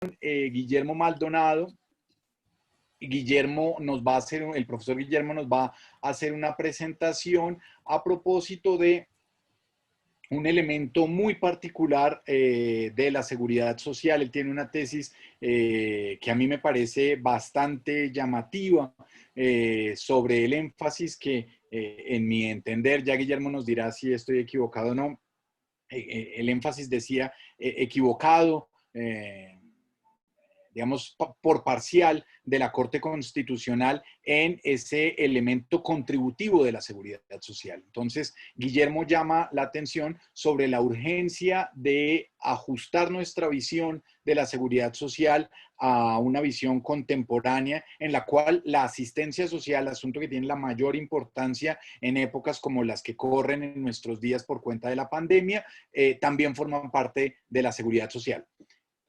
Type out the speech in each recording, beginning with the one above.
Guillermo Maldonado. Guillermo nos va a hacer, el profesor Guillermo nos va a hacer una presentación a propósito de un elemento muy particular de la seguridad social. Él tiene una tesis que a mí me parece bastante llamativa sobre el énfasis que, en mi entender, ya Guillermo nos dirá si estoy equivocado o no, el énfasis decía equivocado, digamos, por parcial de la Corte Constitucional en ese elemento contributivo de la seguridad social. Entonces, Guillermo llama la atención sobre la urgencia de ajustar nuestra visión de la seguridad social a una visión contemporánea en la cual la asistencia social, asunto que tiene la mayor importancia en épocas como las que corren en nuestros días por cuenta de la pandemia, también forman parte de la seguridad social.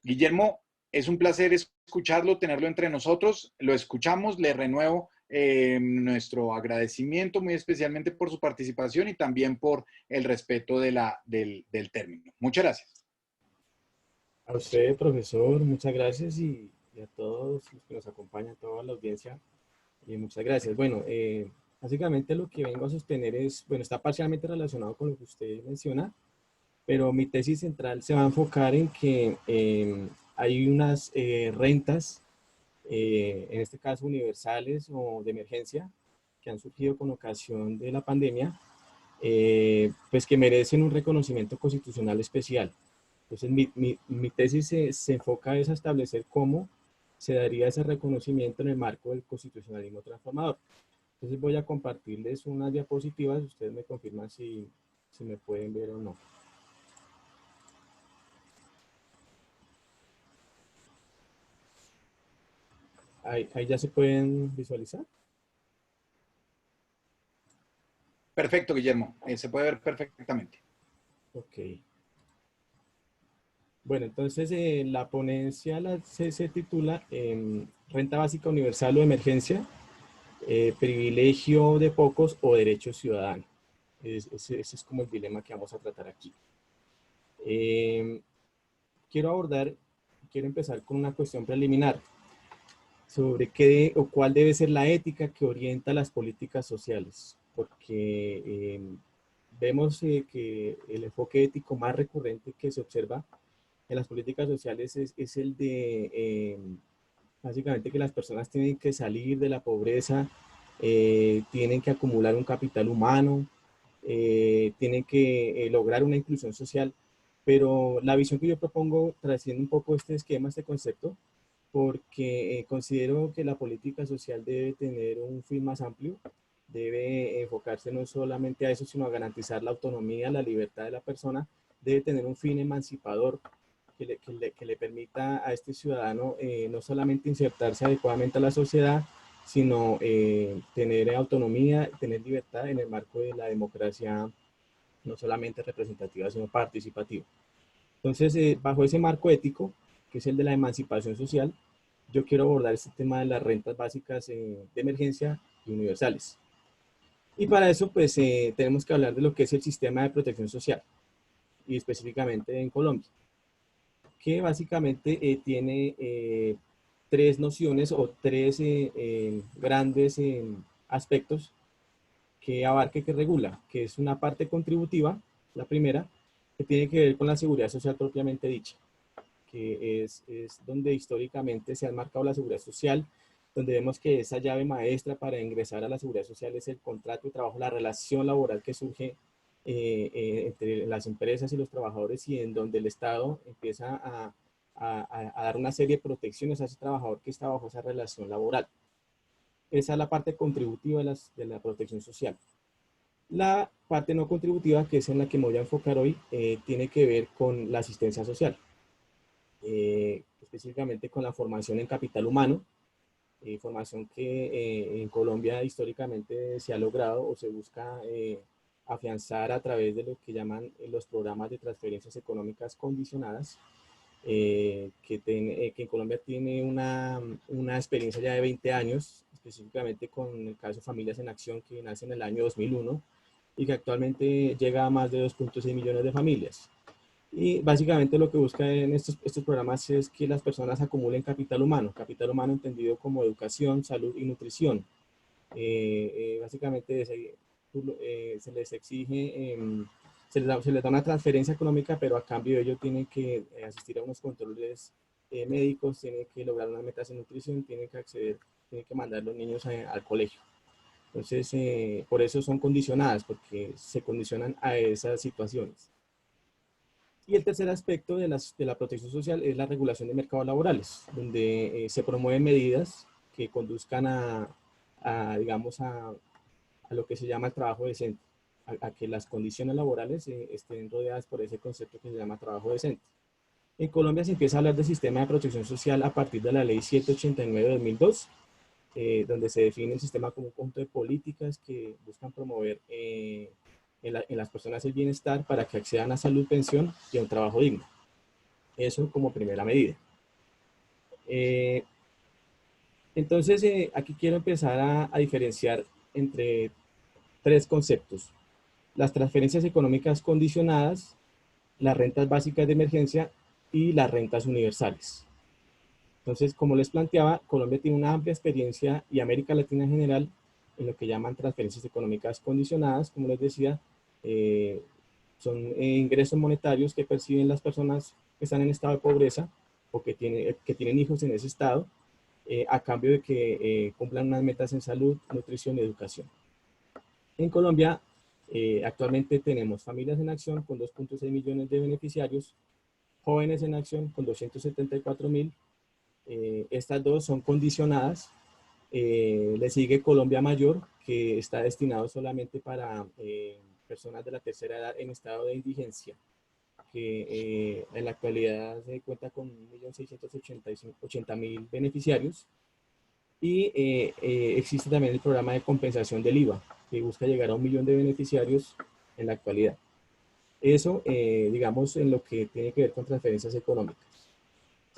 Guillermo, es un placer escucharlo, tenerlo entre nosotros. Lo escuchamos, le renuevo nuestro agradecimiento muy especialmente por su participación y también por el respeto del término. Muchas gracias. A usted, profesor, muchas gracias y a todos los que nos acompañan, a toda la audiencia, muchas gracias. Bueno, básicamente lo que vengo a sostener es, bueno, está parcialmente relacionado con lo que usted menciona, pero mi tesis central se va a enfocar en que hay unas rentas, en este caso universales o de emergencia, que han surgido con ocasión de la pandemia, pues que merecen un reconocimiento constitucional especial. Entonces mi tesis se enfoca es a establecer cómo se daría ese reconocimiento en el marco del constitucionalismo transformador. Entonces voy a compartirles unas diapositivas, ustedes me confirman si me pueden ver o no. Ahí ya se pueden visualizar. Perfecto, Guillermo. Se puede ver perfectamente. Ok. Bueno, entonces la ponencia se titula Renta Básica Universal o de Emergencia, Privilegio de Pocos o Derecho Ciudadano. Ese es como el dilema que vamos a tratar aquí. Quiero empezar con una cuestión preliminar sobre qué o cuál debe ser la ética que orienta las políticas sociales, porque vemos que el enfoque ético más recurrente que se observa en las políticas sociales es el de básicamente que las personas tienen que salir de la pobreza, tienen que acumular un capital humano, tienen que lograr una inclusión social, pero la visión que yo propongo trasciende un poco este esquema, este concepto, porque considero que la política social debe tener un fin más amplio, debe enfocarse no solamente a eso, sino a garantizar la autonomía, la libertad de la persona, debe tener un fin emancipador que le permita a este ciudadano no solamente insertarse adecuadamente a la sociedad, sino tener autonomía, tener libertad en el marco de la democracia no solamente representativa, sino participativa. Entonces, bajo ese marco ético, que es el de la emancipación social, yo quiero abordar este tema de las rentas básicas de emergencia y universales. Y para eso, pues, tenemos que hablar de lo que es el sistema de protección social, y específicamente en Colombia, que básicamente tiene tres nociones o tres grandes aspectos que abarca y que regula, que es una parte contributiva, la primera, que tiene que ver con la seguridad social propiamente dicha, que es donde históricamente se ha marcado la seguridad social, donde vemos que esa llave maestra para ingresar a la seguridad social es el contrato de trabajo, la relación laboral que surge entre las empresas y los trabajadores y en donde el Estado empieza a dar una serie de protecciones a ese trabajador que está bajo esa relación laboral. Esa es la parte contributiva de la protección social. La parte no contributiva, que es en la que me voy a enfocar hoy, tiene que ver con la asistencia social, específicamente con la formación en capital humano, formación que en Colombia históricamente se ha logrado o se busca afianzar a través de lo que llaman los programas de transferencias económicas condicionadas, que en Colombia tiene una experiencia ya de 20 años, específicamente con el caso Familias en Acción, que nace en el año 2001 y que actualmente llega a más de 2.6 millones de familias. Y básicamente lo que busca en estos programas es que las personas acumulen capital humano entendido como educación, salud y nutrición. Básicamente se les exige, se les da una transferencia económica, pero a cambio de ello tienen que asistir a unos controles médicos, tienen que lograr unas metas en nutrición, tienen que mandar a los niños al colegio. Entonces, por eso son condicionadas, porque se condicionan a esas situaciones. Y el tercer aspecto de la protección social es la regulación de mercados laborales, donde se promueven medidas que conduzcan digamos, a lo que se llama el trabajo decente, a que las condiciones laborales estén rodeadas por ese concepto que se llama trabajo decente. En Colombia se empieza a hablar del sistema de protección social a partir de la ley 789 de 2002, donde se define el sistema como un conjunto de políticas que buscan promover en las personas el bienestar para que accedan a salud, pensión y a un trabajo digno. Eso como primera medida. Entonces, aquí quiero empezar a diferenciar entre tres conceptos: las transferencias económicas condicionadas, las rentas básicas de emergencia y las rentas universales. Entonces, como les planteaba, Colombia tiene una amplia experiencia, y América Latina en general, en lo que llaman transferencias económicas condicionadas. Como les decía, son ingresos monetarios que perciben las personas que están en estado de pobreza o que tienen hijos en ese estado, a cambio de que cumplan unas metas en salud, nutrición y educación. En Colombia, actualmente tenemos Familias en Acción con 2.6 millones de beneficiarios, Jóvenes en Acción con 274.000. Estas dos son condicionadas. Le sigue Colombia Mayor, que está destinado solamente para personas de la tercera edad en estado de indigencia, que en la actualidad se cuenta con 1.680.000 beneficiarios. Y existe también el programa de compensación del IVA, que busca llegar a 1 millón de beneficiarios en la actualidad. Eso, digamos, en lo que tiene que ver con transferencias económicas.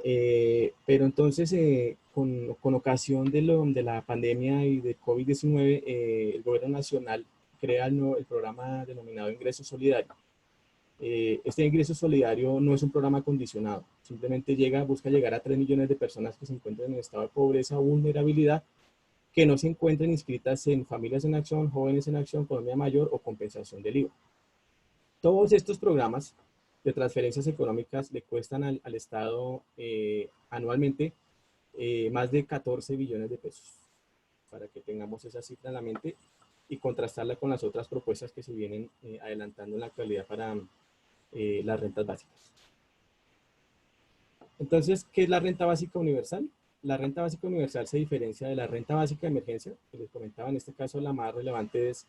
Pero entonces, con ocasión de la pandemia y de COVID-19, el gobierno nacional crea el programa denominado Ingreso Solidario. Este ingreso solidario no es un programa condicionado, simplemente busca llegar a 3 millones de personas que se encuentran en estado de pobreza o vulnerabilidad, que no se encuentren inscritas en Familias en Acción, Jóvenes en Acción, Colombia Mayor o compensación del IVA. Todos estos programas de transferencias económicas le cuestan al Estado anualmente más de 14 billones de pesos, para que tengamos esa cifra en la mente y contrastarla con las otras propuestas que se vienen adelantando en la actualidad para las rentas básicas. Entonces, ¿qué es la renta básica universal? La renta básica universal se diferencia de la renta básica de emergencia, que les comentaba. En este caso la más relevante es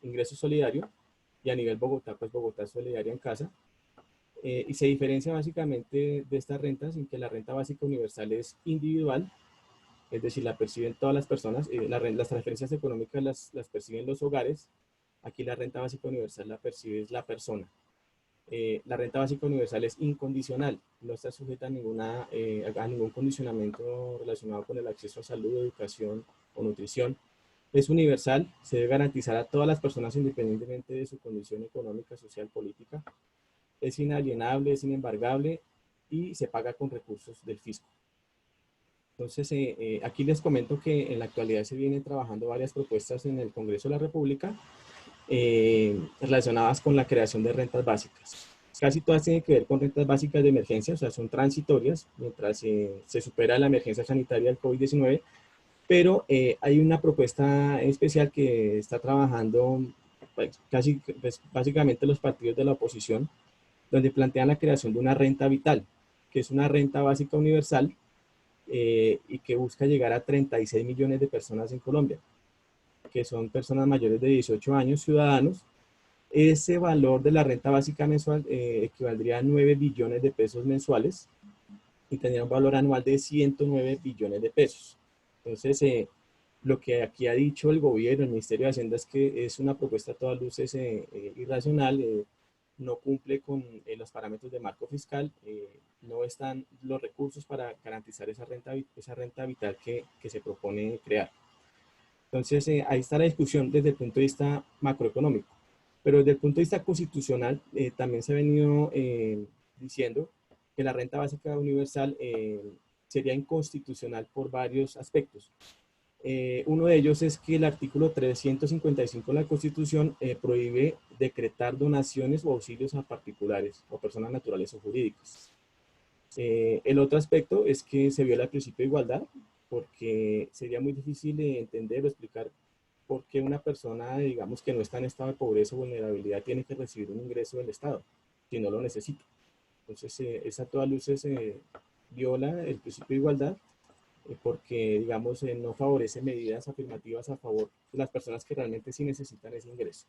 ingreso solidario, y a nivel Bogotá, pues Bogotá Solidaria en Casa. Y se diferencia básicamente de estas rentas en que la renta básica universal es individual, es decir, la perciben todas las personas. Las transferencias económicas las perciben los hogares. Aquí la renta básica universal la percibe la persona. La renta básica universal es incondicional, no está sujeta a ningún condicionamiento relacionado con el acceso a salud, educación o nutrición. Es universal, se debe garantizar a todas las personas independientemente de su condición económica, social, política. Es inalienable, es inembargable y se paga con recursos del fisco. Entonces, aquí les comento que en la actualidad se vienen trabajando varias propuestas en el Congreso de la República relacionadas con la creación de rentas básicas. Casi todas tienen que ver con rentas básicas de emergencia, o sea, son transitorias mientras se supera la emergencia sanitaria del COVID-19, pero hay una propuesta en especial que está trabajando pues, básicamente los partidos de la oposición, donde plantean la creación de una renta vital, que es una renta básica universal y que busca llegar a 36 millones de personas en Colombia, que son personas mayores de 18 años, ciudadanos. Ese valor de la renta básica mensual equivaldría a 9 billones de pesos mensuales y tendría un valor anual de 109 billones de pesos. Entonces, lo que aquí ha dicho el gobierno, el Ministerio de Hacienda, es que es una propuesta a todas luces irracional, no cumple con los parámetros de marco fiscal, no están los recursos para garantizar esa renta vital que se propone crear. Entonces, ahí está la discusión desde el punto de vista macroeconómico. Pero desde el punto de vista constitucional, también se ha venido diciendo que la renta básica universal sería inconstitucional por varios aspectos. Uno de ellos es que el artículo 355 de la Constitución prohíbe decretar donaciones o auxilios a particulares o personas naturales o jurídicas. El otro aspecto es que se viola el principio de igualdad, porque sería muy difícil de entender o explicar por qué una persona, digamos, que no está en estado de pobreza o vulnerabilidad tiene que recibir un ingreso del Estado si no lo necesita. Entonces, esa a todas luces viola el principio de igualdad porque, digamos, no favorece medidas afirmativas a favor de las personas que realmente sí necesitan ese ingreso.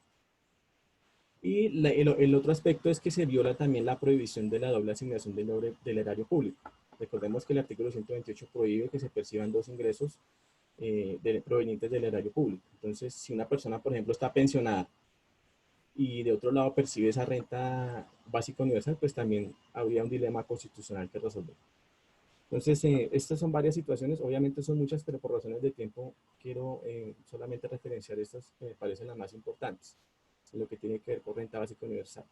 Y el otro aspecto es que se viola también la prohibición de la doble asignación del erario público. Recordemos que el artículo 128 prohíbe que se perciban dos ingresos provenientes del erario público. Entonces, si una persona, por ejemplo, está pensionada y de otro lado percibe esa renta básica universal, pues también habría un dilema constitucional que resolver. Entonces, estas son varias situaciones, obviamente son muchas, pero por razones de tiempo quiero solamente referenciar estas que me parecen las más importantes, en lo que tiene que ver con renta básica universal.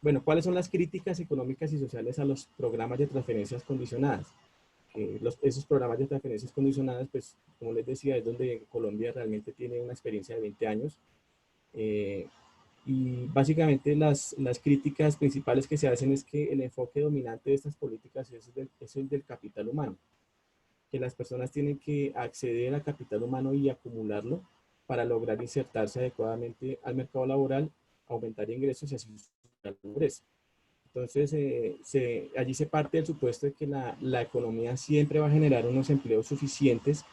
Bueno, ¿cuáles son las críticas económicas y sociales a los programas de transferencias condicionadas? Esos programas de transferencias condicionadas, pues, como les decía, es donde Colombia realmente tiene una experiencia de 20 años. Y básicamente las críticas principales que se hacen es que el enfoque dominante de estas políticas es el del capital humano, que las personas tienen que acceder al capital humano y acumularlo para lograr insertarse adecuadamente al mercado laboral, aumentar ingresos y así la pobreza. Entonces, allí se parte del supuesto de que la economía siempre va a generar unos empleos suficientes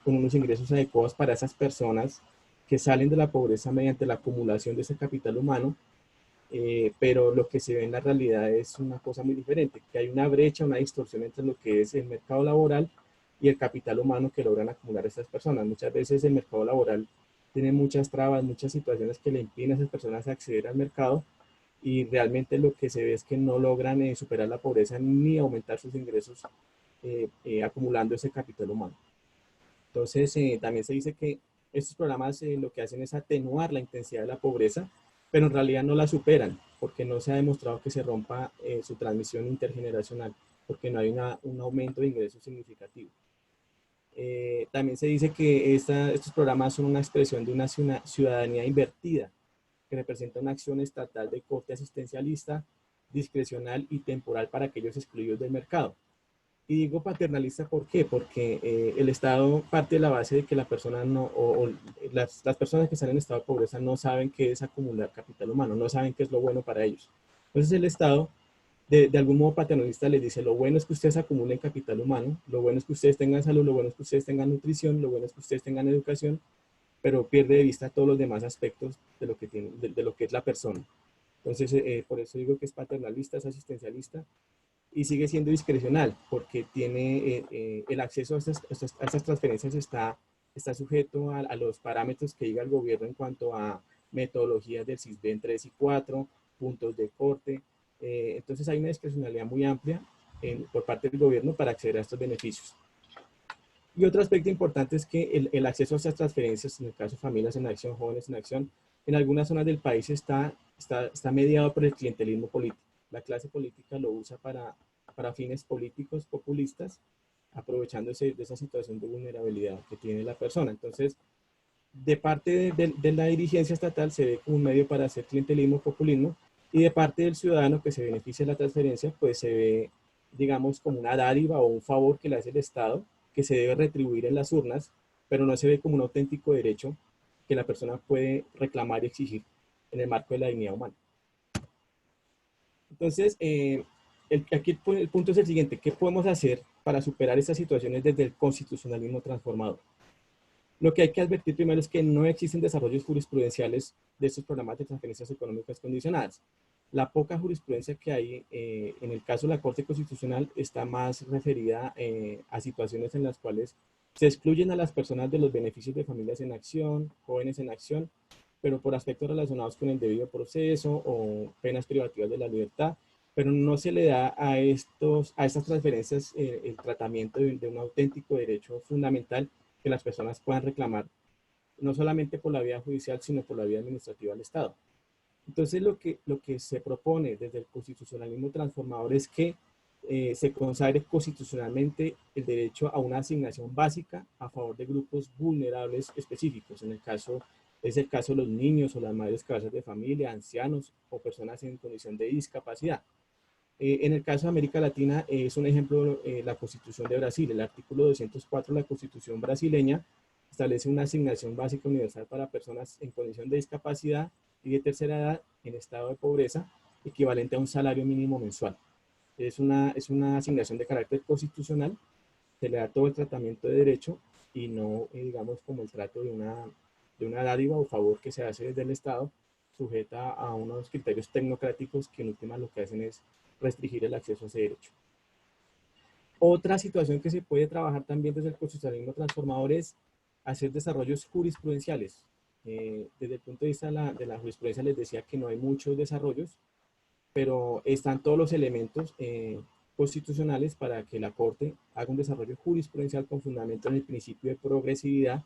con unos ingresos adecuados para esas personas que salen de la pobreza mediante la acumulación de ese capital humano, pero lo que se ve en la realidad es una cosa muy diferente, que hay una brecha, una distorsión entre lo que es el mercado laboral y el capital humano que logran acumular estas personas. Muchas veces el mercado laboral tiene muchas trabas, muchas situaciones que le impiden a esas personas acceder al mercado, y realmente lo que se ve es que no logran superar la pobreza ni aumentar sus ingresos acumulando ese capital humano. Entonces, también se dice que estos programas lo que hacen es atenuar la intensidad de la pobreza, pero en realidad no la superan, porque no se ha demostrado que se rompa su transmisión intergeneracional, porque no hay un aumento de ingresos significativo. También se dice que estos programas son una expresión de una ciudadanía invertida, que representa una acción estatal de corte asistencialista, discrecional y temporal para aquellos excluidos del mercado. Y digo paternalista, ¿por qué? Porque el Estado parte de la base de que la persona no, o las personas que están en estado de pobreza no saben qué es acumular capital humano, no saben qué es lo bueno para ellos. Entonces el Estado, de algún modo paternalista, les dice, lo bueno es que ustedes acumulen capital humano, lo bueno es que ustedes tengan salud, lo bueno es que ustedes tengan nutrición, lo bueno es que ustedes tengan educación, pero pierde de vista todos los demás aspectos de lo que, de lo que es la persona. Entonces, por eso digo que es paternalista, es asistencialista, y sigue siendo discrecional, porque tiene el acceso a estas transferencias está sujeto a los parámetros que diga el gobierno en cuanto a metodologías del SISBEN 3 y 4, puntos de corte. Entonces hay una discrecionalidad muy amplia por parte del gobierno para acceder a estos beneficios. Y otro aspecto importante es que el acceso a estas transferencias, en el caso de Familias en Acción, Jóvenes en Acción, en algunas zonas del país está mediado por el clientelismo político. La clase política lo usa para fines políticos populistas, aprovechándose de esa situación de vulnerabilidad que tiene la persona. Entonces, de parte de la dirigencia estatal se ve como un medio para hacer clientelismo, populismo, y de parte del ciudadano que se beneficia de la transferencia, pues se ve, digamos, como una dádiva o un favor que le hace el Estado, que se debe retribuir en las urnas, pero no se ve como un auténtico derecho que la persona puede reclamar y exigir en el marco de la dignidad humana. Entonces, aquí el punto es el siguiente: ¿qué podemos hacer para superar estas situaciones desde el constitucionalismo transformador? Lo que hay que advertir primero es que no existen desarrollos jurisprudenciales de estos programas de transferencias económicas condicionadas. La poca jurisprudencia que hay en el caso de la Corte Constitucional está más referida a situaciones en las cuales se excluyen a las personas de los beneficios de Familias en Acción, Jóvenes en Acción, pero por aspectos relacionados con el debido proceso o penas privativas de la libertad, pero no se le da a estas transferencias el tratamiento de un auténtico derecho fundamental que las personas puedan reclamar no solamente por la vía judicial, sino por la vía administrativa del Estado. Entonces, lo que se propone desde el constitucionalismo transformador es que se consagre constitucionalmente el derecho a una asignación básica a favor de grupos vulnerables específicos. Es el caso de los niños o las madres cabezas de familia, ancianos o personas en condición de discapacidad. En el caso de América Latina, es un ejemplo la Constitución de Brasil. El artículo 204 de la Constitución brasileña establece una asignación básica universal para personas en condición de discapacidad y de tercera edad en estado de pobreza, equivalente a un salario mínimo mensual. Es una asignación de carácter constitucional, se le da todo el tratamiento de derecho y no, digamos, como el trato de una dádiva o favor que se hace desde el Estado, sujeta a unos criterios tecnocráticos que en última lo que hacen es restringir el acceso a ese derecho. Otra situación que se puede trabajar también desde el constitucionalismo transformador es hacer desarrollos jurisprudenciales. Desde el punto de vista de la jurisprudencia les decía que no hay muchos desarrollos, pero están todos los elementos constitucionales para que la Corte haga un desarrollo jurisprudencial con fundamento en el principio de progresividad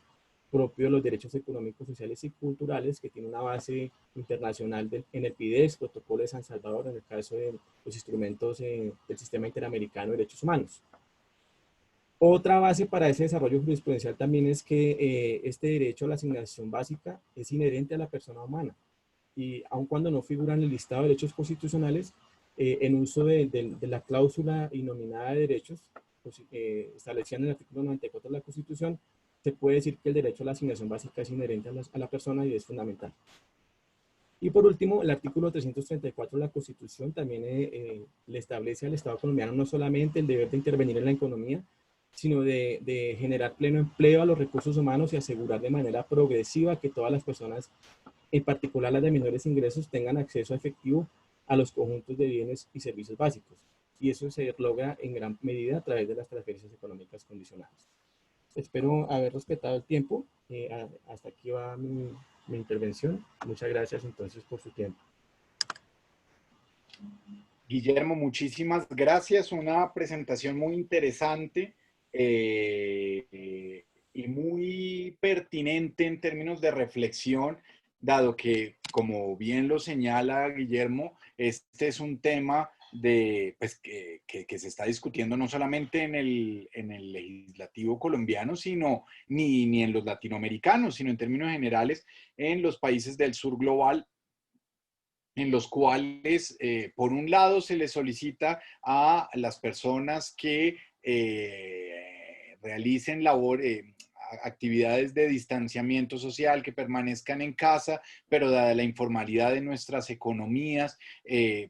propio de los derechos económicos, sociales y culturales, que tiene una base internacional en el PIDES, Protocolo de San Salvador, en el caso de los instrumentos del Sistema Interamericano de Derechos Humanos. Otra base para ese desarrollo jurisprudencial también es que este derecho a la asignación básica es inherente a la persona humana y aun cuando no figura en el listado de derechos constitucionales, en uso de la cláusula inominada de derechos establecida en el artículo 94 de la Constitución, se puede decir que el derecho a la asignación básica es inherente a la persona y es fundamental. Y por último, el artículo 334 de la Constitución también le establece al Estado colombiano no solamente el deber de intervenir en la economía, sino de generar pleno empleo a los recursos humanos y asegurar de manera progresiva que todas las personas, en particular las de menores ingresos, tengan acceso efectivo a los conjuntos de bienes y servicios básicos. Y eso se logra en gran medida a través de las transferencias económicas condicionadas. Espero haber respetado el tiempo. Hasta aquí va mi intervención. Muchas gracias entonces por su tiempo. Guillermo, muchísimas gracias. Una presentación muy interesante y muy pertinente en términos de reflexión, dado que, como bien lo señala Guillermo, este es un tema pues, que se está discutiendo no solamente en el legislativo colombiano, ni en los latinoamericanos, sino en términos generales en los países del sur global, en los cuales, por un lado, se les solicita a las personas que realicen actividades de distanciamiento social, que permanezcan en casa, pero dada la informalidad de nuestras economías,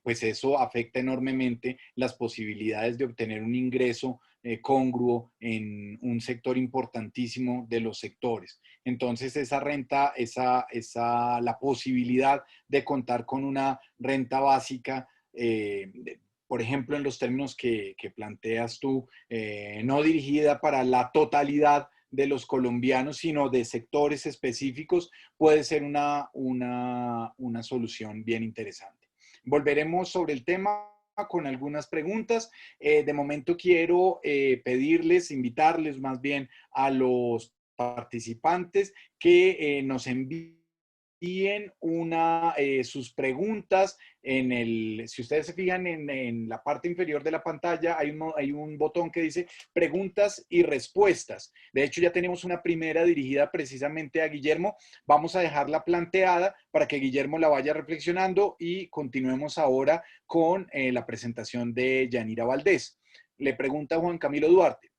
pues eso afecta enormemente las posibilidades de obtener un ingreso congruo en un sector importantísimo de los sectores. Entonces, esa renta, la posibilidad de contar con una renta básica, por ejemplo, en los términos que planteas tú, no dirigida para la totalidad de los colombianos, sino de sectores específicos, puede ser una solución bien interesante. Volveremos sobre el tema con algunas preguntas. De momento quiero invitarles más bien a los participantes que nos envíen sus preguntas si ustedes se fijan en la parte inferior de la pantalla, hay un botón que dice preguntas y respuestas. De hecho, ya tenemos una primera dirigida precisamente a Guillermo. Vamos a dejarla planteada para que Guillermo la vaya reflexionando y continuemos ahora con la presentación de Yanira Valdés. Le pregunta Juan Camilo Duarte.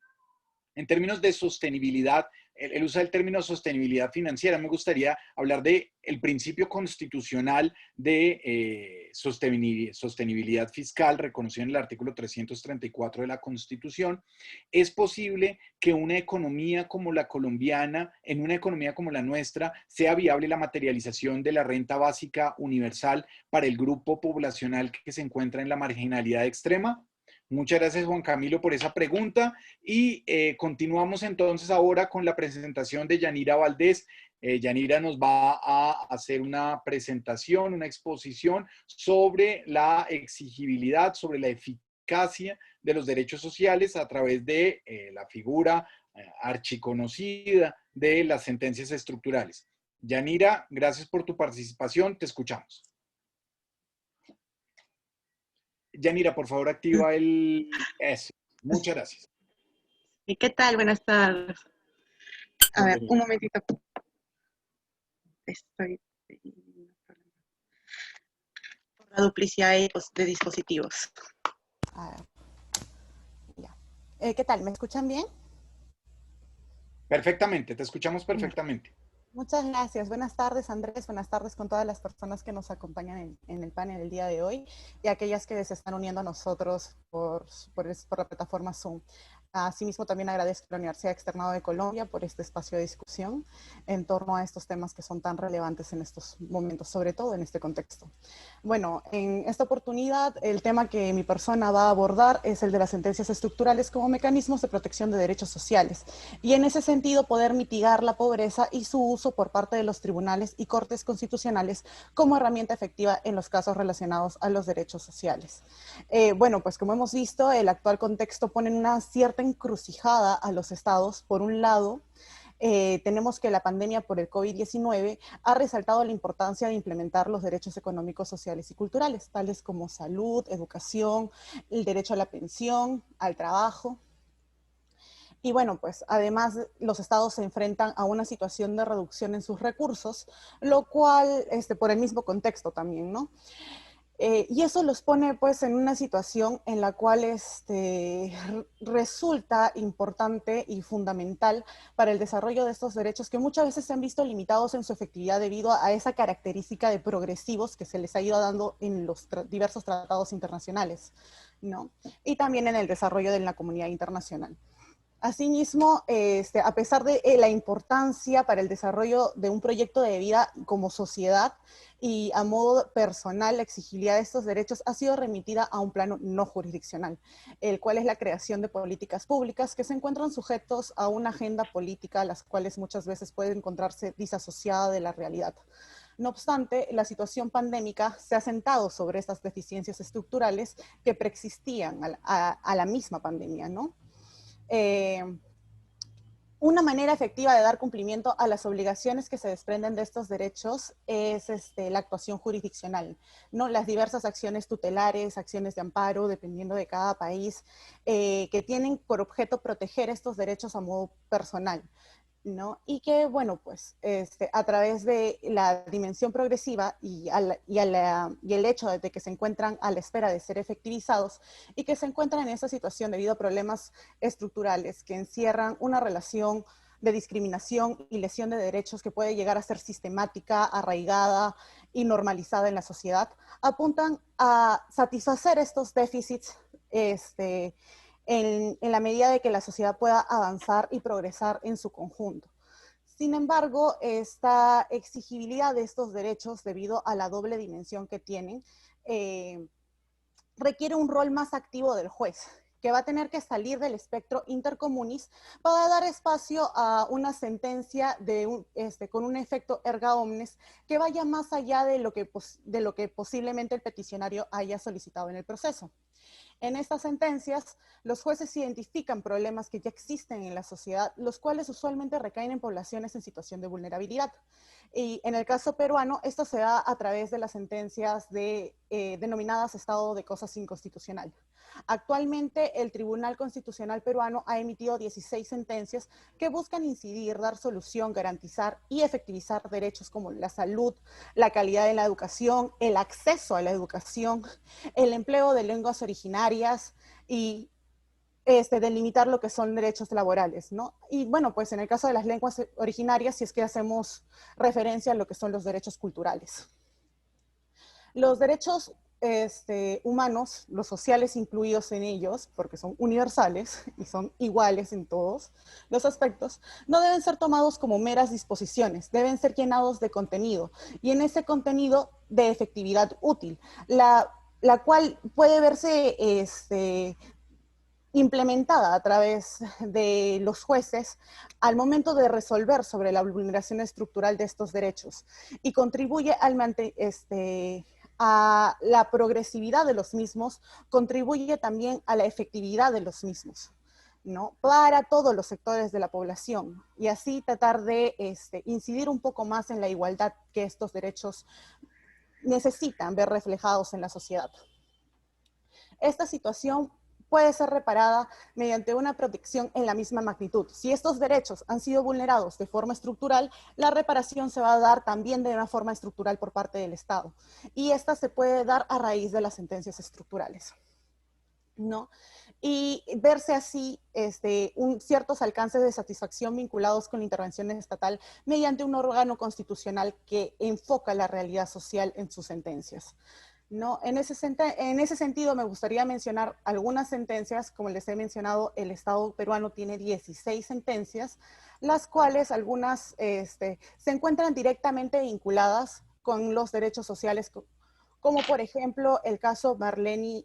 En términos de sostenibilidad, él usa el término sostenibilidad financiera. Me gustaría hablar del principio constitucional de sostenibilidad fiscal reconocido en el artículo 334 de la Constitución. ¿Es posible que una economía como la colombiana, en una economía como la nuestra, sea viable la materialización de la renta básica universal para el grupo poblacional que se encuentra en la marginalidad extrema? Muchas gracias, Juan Camilo, por esa pregunta y continuamos entonces ahora con la presentación de Yanira Valdés. Yanira nos va a hacer una presentación, una exposición sobre la exigibilidad, sobre la eficacia de los derechos sociales a través de la figura archiconocida de las sentencias estructurales. Yanira, gracias por tu participación, te escuchamos. Yanira, por favor, activa eso. Muchas gracias. ¿Y qué tal? Buenas tardes. A ver, un momentito. Estoy por la duplicidad de dispositivos. A ver. Ya. ¿Qué tal? ¿Me escuchan bien? Perfectamente, te escuchamos perfectamente. Muchas gracias. Buenas tardes, Andrés. Buenas tardes con todas las personas que nos acompañan en el panel el día de hoy y aquellas que se están uniendo a nosotros por la plataforma Zoom. Asimismo, también agradezco a la Universidad Externado de Colombia por este espacio de discusión en torno a estos temas que son tan relevantes en estos momentos, sobre todo en este contexto. Bueno, en esta oportunidad, el tema que mi persona va a abordar es el de las sentencias estructurales como mecanismos de protección de derechos sociales y en ese sentido poder mitigar la pobreza y su uso por parte de los tribunales y cortes constitucionales como herramienta efectiva en los casos relacionados a los derechos sociales. Bueno, pues como hemos visto, el actual contexto pone en una cierta encrucijada a los estados. Por un lado, tenemos que la pandemia por el COVID-19 ha resaltado la importancia de implementar los derechos económicos, sociales y culturales, tales como salud, educación, el derecho a la pensión, al trabajo. Y bueno, pues además los estados se enfrentan a una situación de reducción en sus recursos, lo cual, por el mismo contexto también, ¿no? Y eso los pone pues en una situación en la cual resulta importante y fundamental para el desarrollo de estos derechos que muchas veces se han visto limitados en su efectividad debido a esa característica de progresivos que se les ha ido dando en los diversos tratados internacionales, ¿no? Y también en el desarrollo de la comunidad internacional. Asimismo, a pesar de la importancia para el desarrollo de un proyecto de vida como sociedad y a modo personal, la exigibilidad de estos derechos ha sido remitida a un plano no jurisdiccional, el cual es la creación de políticas públicas que se encuentran sujetos a una agenda política, las cuales muchas veces puede encontrarse disasociada de la realidad. No obstante, la situación pandémica se ha sentado sobre estas deficiencias estructurales que preexistían a la misma pandemia, ¿no? Una manera efectiva de dar cumplimiento a las obligaciones que se desprenden de estos derechos es la actuación jurisdiccional, ¿no? Las diversas acciones tutelares, acciones de amparo, dependiendo de cada país, que tienen por objeto proteger estos derechos a modo personal, ¿no? Y que, bueno, pues a través de la dimensión progresiva y el hecho de que se encuentran a la espera de ser efectivizados y que se encuentran en esa situación debido a problemas estructurales que encierran una relación de discriminación y lesión de derechos que puede llegar a ser sistemática, arraigada y normalizada en la sociedad, apuntan a satisfacer estos déficits en la medida de que la sociedad pueda avanzar y progresar en su conjunto. Sin embargo, esta exigibilidad de estos derechos, debido a la doble dimensión que tienen, requiere un rol más activo del juez, que va a tener que salir del espectro intercommunis para dar espacio a una sentencia con un efecto erga omnes que vaya más allá de lo que posiblemente el peticionario haya solicitado en el proceso. En estas sentencias, los jueces identifican problemas que ya existen en la sociedad, los cuales usualmente recaen en poblaciones en situación de vulnerabilidad. Y en el caso peruano, esto se da a través de las sentencias denominadas estado de cosas inconstitucional. Actualmente, el Tribunal Constitucional peruano ha emitido 16 sentencias que buscan incidir, dar solución, garantizar y efectivizar derechos como la salud, la calidad de la educación, el acceso a la educación, el empleo de lenguas originarias y delimitar lo que son derechos laborales, ¿no? Y bueno, pues en el caso de las lenguas originarias, si es que hacemos referencia a lo que son los derechos culturales. Los derechos humanos, los sociales incluidos en ellos, porque son universales y son iguales en todos los aspectos, no deben ser tomados como meras disposiciones, deben ser llenados de contenido, y en ese contenido de efectividad útil, la cual puede verse implementada a través de los jueces al momento de resolver sobre la vulneración estructural de estos derechos y contribuye a la progresividad de los mismos, contribuye también a la efectividad de los mismos. ¿no? Para todos los sectores de la población y así tratar de incidir un poco más en la igualdad que estos derechos necesitan ver reflejados en la sociedad. Esta situación puede ser reparada mediante una protección en la misma magnitud. Si estos derechos han sido vulnerados de forma estructural, la reparación se va a dar también de una forma estructural por parte del Estado. Y esta se puede dar a raíz de las sentencias estructurales, ¿no? Y verse así ciertos alcances de satisfacción vinculados con la intervención estatal mediante un órgano constitucional que enfoca la realidad social en sus sentencias, ¿no? En ese sentido, me gustaría mencionar algunas sentencias. Como les he mencionado, el Estado peruano tiene 16 sentencias, las cuales algunas se encuentran directamente vinculadas con los derechos sociales, como por ejemplo el caso Marleni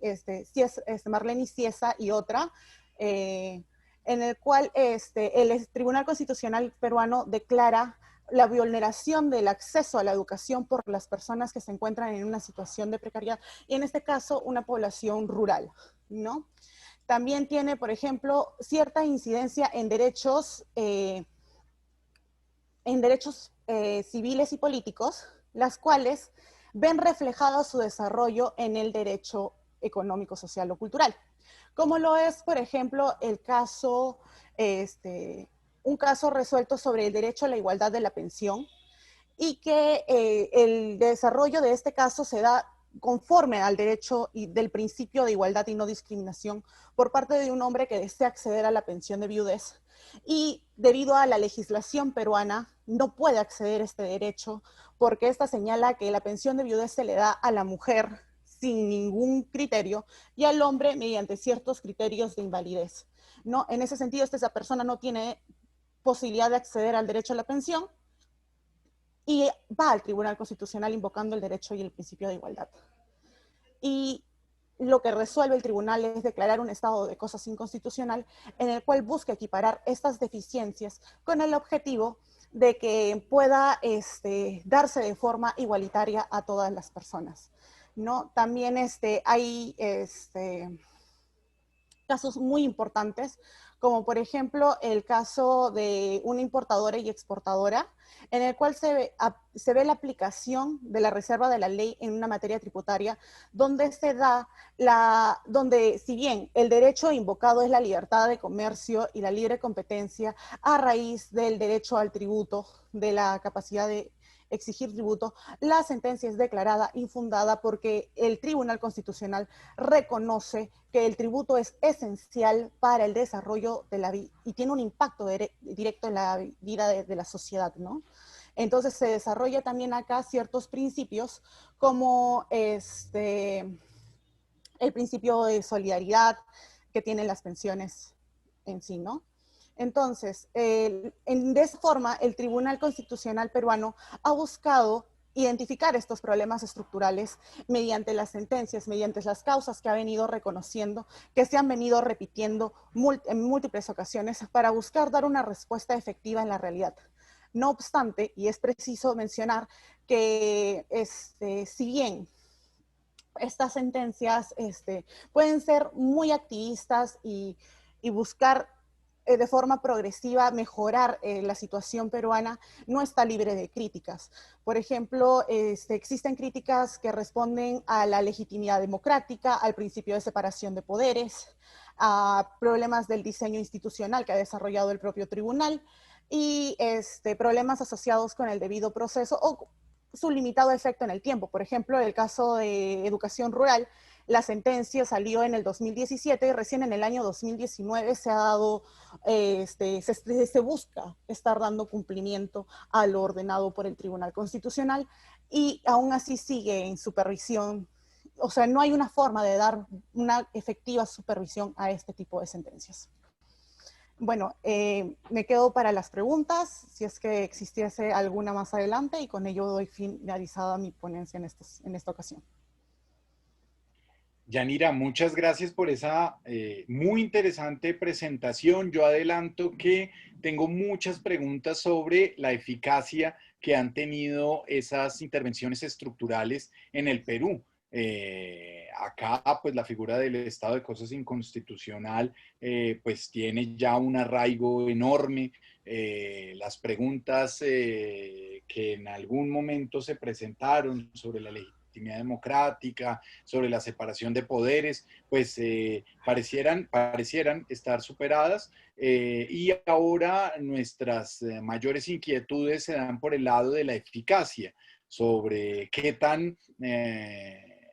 Ciesa y otra, en el cual el Tribunal Constitucional peruano declara la vulneración del acceso a la educación por las personas que se encuentran en una situación de precariedad, y en este caso una población rural, ¿no? También tiene, por ejemplo, cierta incidencia en derechos civiles y políticos, las cuales ven reflejado su desarrollo en el derecho económico, social o cultural. Como lo es, por ejemplo, el caso, un caso resuelto sobre el derecho a la igualdad de la pensión, y que el desarrollo de este caso se da conforme al derecho y del principio de igualdad y no discriminación por parte de un hombre que desea acceder a la pensión de viudez, y debido a la legislación peruana no puede acceder a este derecho porque esta señala que la pensión de viudez se le da a la mujer sin ningún criterio y al hombre mediante ciertos criterios de invalidez, ¿no? En ese sentido, esa persona no tiene posibilidad de acceder al derecho a la pensión y va al Tribunal Constitucional invocando el derecho y el principio de igualdad. Y lo que resuelve el tribunal es declarar un estado de cosas inconstitucional en el cual busca equiparar estas deficiencias con el objetivo de que pueda darse de forma igualitaria a todas las personas, ¿no? También hay casos muy importantes, como por ejemplo el caso de una importadora y exportadora, en el cual se ve la aplicación de la reserva de la ley en una materia tributaria, donde donde si bien el derecho invocado es la libertad de comercio y la libre competencia a raíz del derecho al tributo, de la capacidad de exigir tributo, la sentencia es declarada infundada porque el Tribunal Constitucional reconoce que el tributo es esencial para el desarrollo de la vida y tiene un impacto directo en la vida de la sociedad, ¿no? Entonces se desarrolla también acá ciertos principios como el principio de solidaridad que tienen las pensiones en sí, ¿no? Entonces, de esa forma, el Tribunal Constitucional peruano ha buscado identificar estos problemas estructurales mediante las sentencias, mediante las causas que ha venido reconociendo, que se han venido repitiendo en múltiples ocasiones para buscar dar una respuesta efectiva en la realidad. No obstante, y es preciso mencionar que si bien estas sentencias pueden ser muy activistas y buscar de forma progresiva mejorar la situación peruana, no está libre de críticas. Por ejemplo, existen críticas que responden a la legitimidad democrática, al principio de separación de poderes, a problemas del diseño institucional que ha desarrollado el propio tribunal y problemas asociados con el debido proceso o su limitado efecto en el tiempo. Por ejemplo, el caso de educación rural, la sentencia salió en el 2017 y recién en el año 2019 se ha dado, se busca estar dando cumplimiento a lo ordenado por el Tribunal Constitucional y aún así sigue en supervisión. O sea, no hay una forma de dar una efectiva supervisión a este tipo de sentencias. Bueno, me quedo para las preguntas, si es que existiese alguna más adelante, y con ello doy finalizada mi ponencia en esta ocasión. Yanira, muchas gracias por esa muy interesante presentación. Yo adelanto que tengo muchas preguntas sobre la eficacia que han tenido esas intervenciones estructurales en el Perú. Acá, pues la figura del estado de cosas inconstitucional, pues tiene ya un arraigo enorme. Las preguntas que en algún momento se presentaron sobre la legitimidad democrática, sobre la separación de poderes, pues parecieran estar superadas, y ahora nuestras mayores inquietudes se dan por el lado de la eficacia, sobre qué tan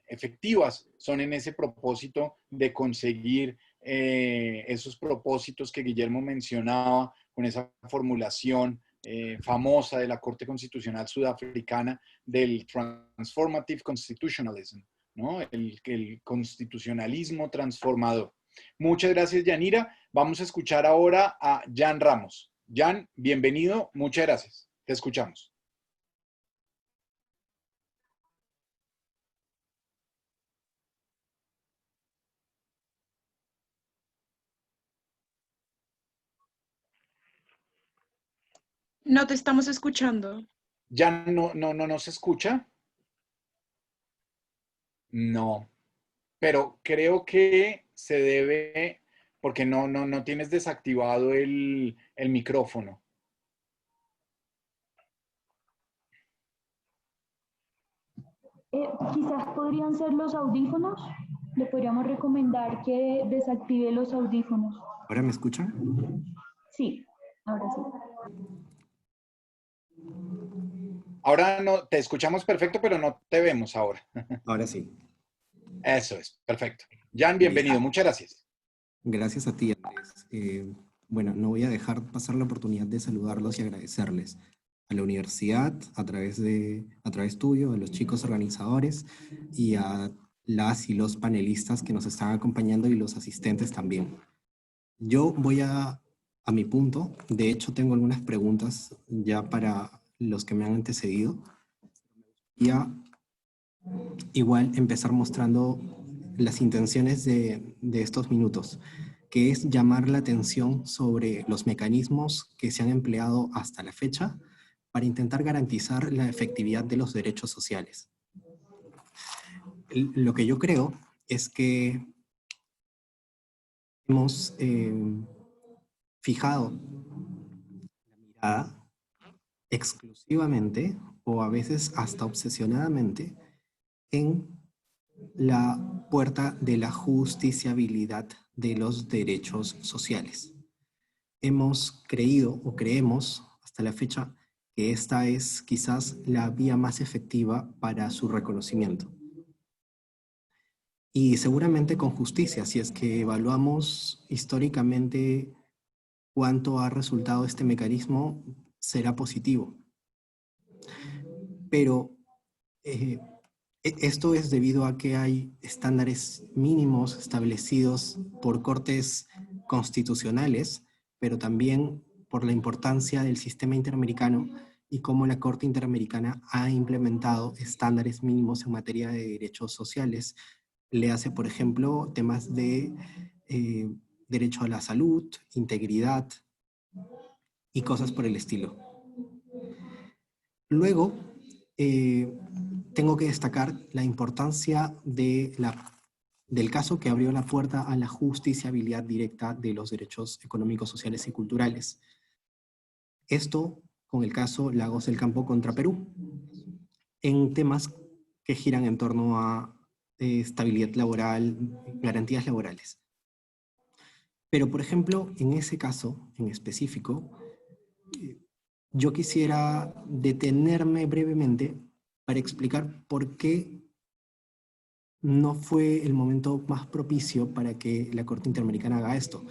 efectivas son en ese propósito de conseguir esos propósitos que Guillermo mencionaba con esa formulación famosa de la Corte Constitucional Sudafricana del Transformative Constitutionalism, ¿no? El constitucionalismo transformador. Muchas gracias, Yanira. Vamos a escuchar ahora a Jan Ramos. Jan, bienvenido. Muchas gracias. Te escuchamos. No te estamos escuchando. ¿Ya no se escucha? No, pero creo que se debe, porque no tienes desactivado el micrófono. Quizás podrían ser los audífonos. Le podríamos recomendar que desactive los audífonos. ¿Ahora me escuchan? Sí, ahora sí. Ahora no, te escuchamos perfecto, pero no te vemos ahora. Ahora sí. Eso es, perfecto. Jan, bienvenido, muchas gracias. Gracias a ti, Andrés. Bueno, no voy a dejar pasar la oportunidad de saludarlos y agradecerles a la universidad, a través tuyo, a los chicos organizadores y a las y los panelistas que nos están acompañando y los asistentes también. Yo voy a mi punto. De hecho, tengo algunas preguntas ya para los que me han antecedido. Y a igual empezar mostrando las intenciones de estos minutos, que es llamar la atención sobre los mecanismos que se han empleado hasta la fecha para intentar garantizar la efectividad de los derechos sociales. Lo que yo creo es que hemos fijado la mirada exclusivamente o a veces hasta obsesionadamente en la puerta de la justiciabilidad de los derechos sociales. Hemos creído o creemos hasta la fecha que esta es quizás la vía más efectiva para su reconocimiento. Y seguramente con justicia, si es que evaluamos históricamente cuánto ha resultado este mecanismo, será positivo. Pero esto es debido a que hay estándares mínimos establecidos por cortes constitucionales, pero también por la importancia del sistema interamericano y cómo la Corte Interamericana ha implementado estándares mínimos en materia de derechos sociales. Le hace, por ejemplo, temas de derecho a la salud, integridad y cosas por el estilo. Luego, tengo que destacar la importancia del caso que abrió la puerta a la justiciabilidad directa de los derechos económicos, sociales y culturales. Esto con el caso Lagos del Campo contra Perú, en temas que giran en torno a estabilidad laboral, garantías laborales. Pero, por ejemplo, en ese caso en específico, yo quisiera detenerme brevemente para explicar por qué no fue el momento más propicio para que la Corte Interamericana haga esto.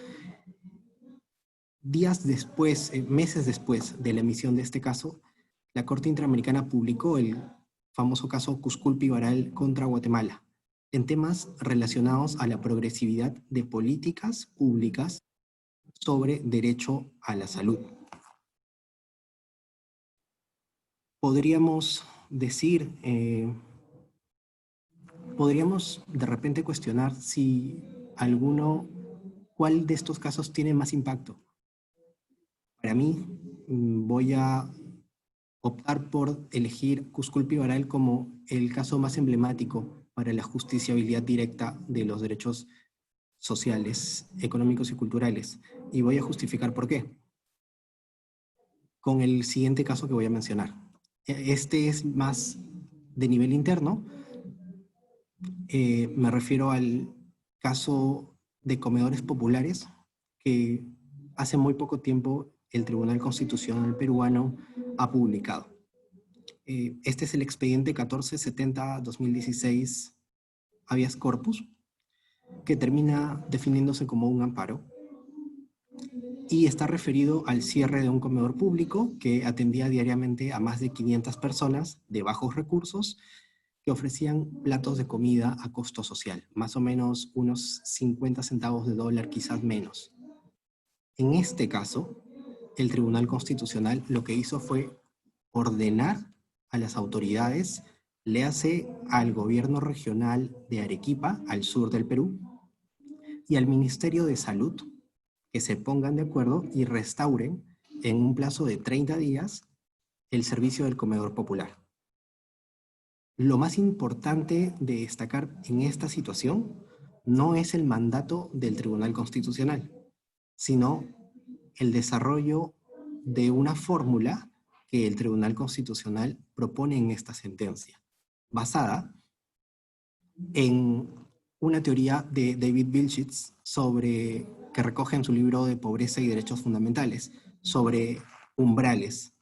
Días después, meses después de la emisión de este caso, la Corte Interamericana publicó el famoso caso Cusculpi-Varal contra Guatemala, en temas relacionados a la progresividad de políticas públicas sobre derecho a la salud. Podríamos decir, podríamos de repente cuestionar si cuál de estos casos tiene más impacto. Para mí, voy a optar por elegir Cusculpi-Varal como el caso más emblemático para la justiciabilidad directa de los derechos sociales, económicos y culturales. Y voy a justificar por qué. Con el siguiente caso que voy a mencionar. Este es más de nivel interno. Me refiero al caso de comedores populares que hace muy poco tiempo el Tribunal Constitucional peruano ha publicado. Este es el expediente 1470-2016 habeas corpus, que termina definiéndose como un amparo y está referido al cierre de un comedor público que atendía diariamente a más de 500 personas de bajos recursos que ofrecían platos de comida a costo social, más o menos unos 50 centavos de dólar, quizás menos. En este caso, el Tribunal Constitucional lo que hizo fue ordenar a las autoridades, léase al gobierno regional de Arequipa, al sur del Perú, y al Ministerio de Salud, que se pongan de acuerdo y restauren en un plazo de 30 días el servicio del comedor popular. Lo más importante de destacar en esta situación no es el mandato del Tribunal Constitucional, sino el desarrollo de una fórmula que el Tribunal Constitucional propone en esta sentencia, basada en una teoría de David Wilschitz que recoge en su libro de Pobreza y Derechos Fundamentales, sobre umbrales,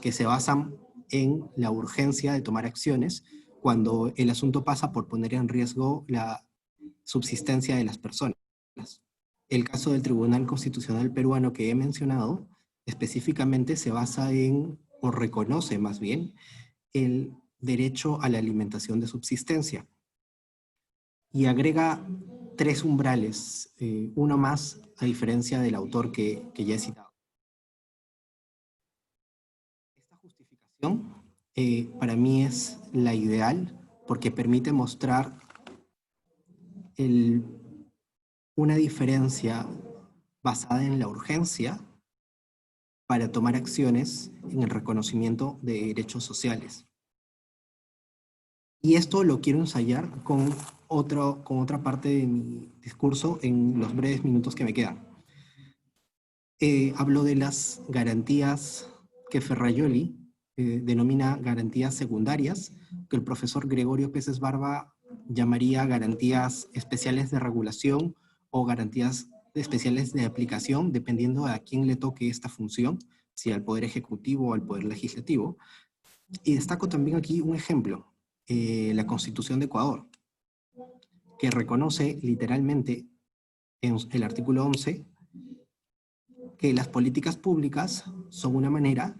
que se basan en la urgencia de tomar acciones cuando el asunto pasa por poner en riesgo la subsistencia de las personas. El caso del Tribunal Constitucional peruano que he mencionado específicamente se basa en, o reconoce más bien, el derecho a la alimentación de subsistencia y agrega 3 umbrales, uno más a diferencia del autor que ya he citado. Esta justificación para mí es la ideal porque permite mostrar una diferencia basada en la urgencia para tomar acciones en el reconocimiento de derechos sociales. Y esto lo quiero ensayar con otra parte de mi discurso en los breves minutos que me quedan. Hablo de las garantías que Ferrajoli denomina garantías secundarias, que el profesor Gregorio Peces Barba llamaría garantías especiales de regulación o garantías especiales de aplicación, dependiendo a quién le toque esta función, si al Poder Ejecutivo o al Poder Legislativo. Y destaco también aquí un ejemplo, la Constitución de Ecuador, que reconoce literalmente en el artículo 11 que las políticas públicas son una manera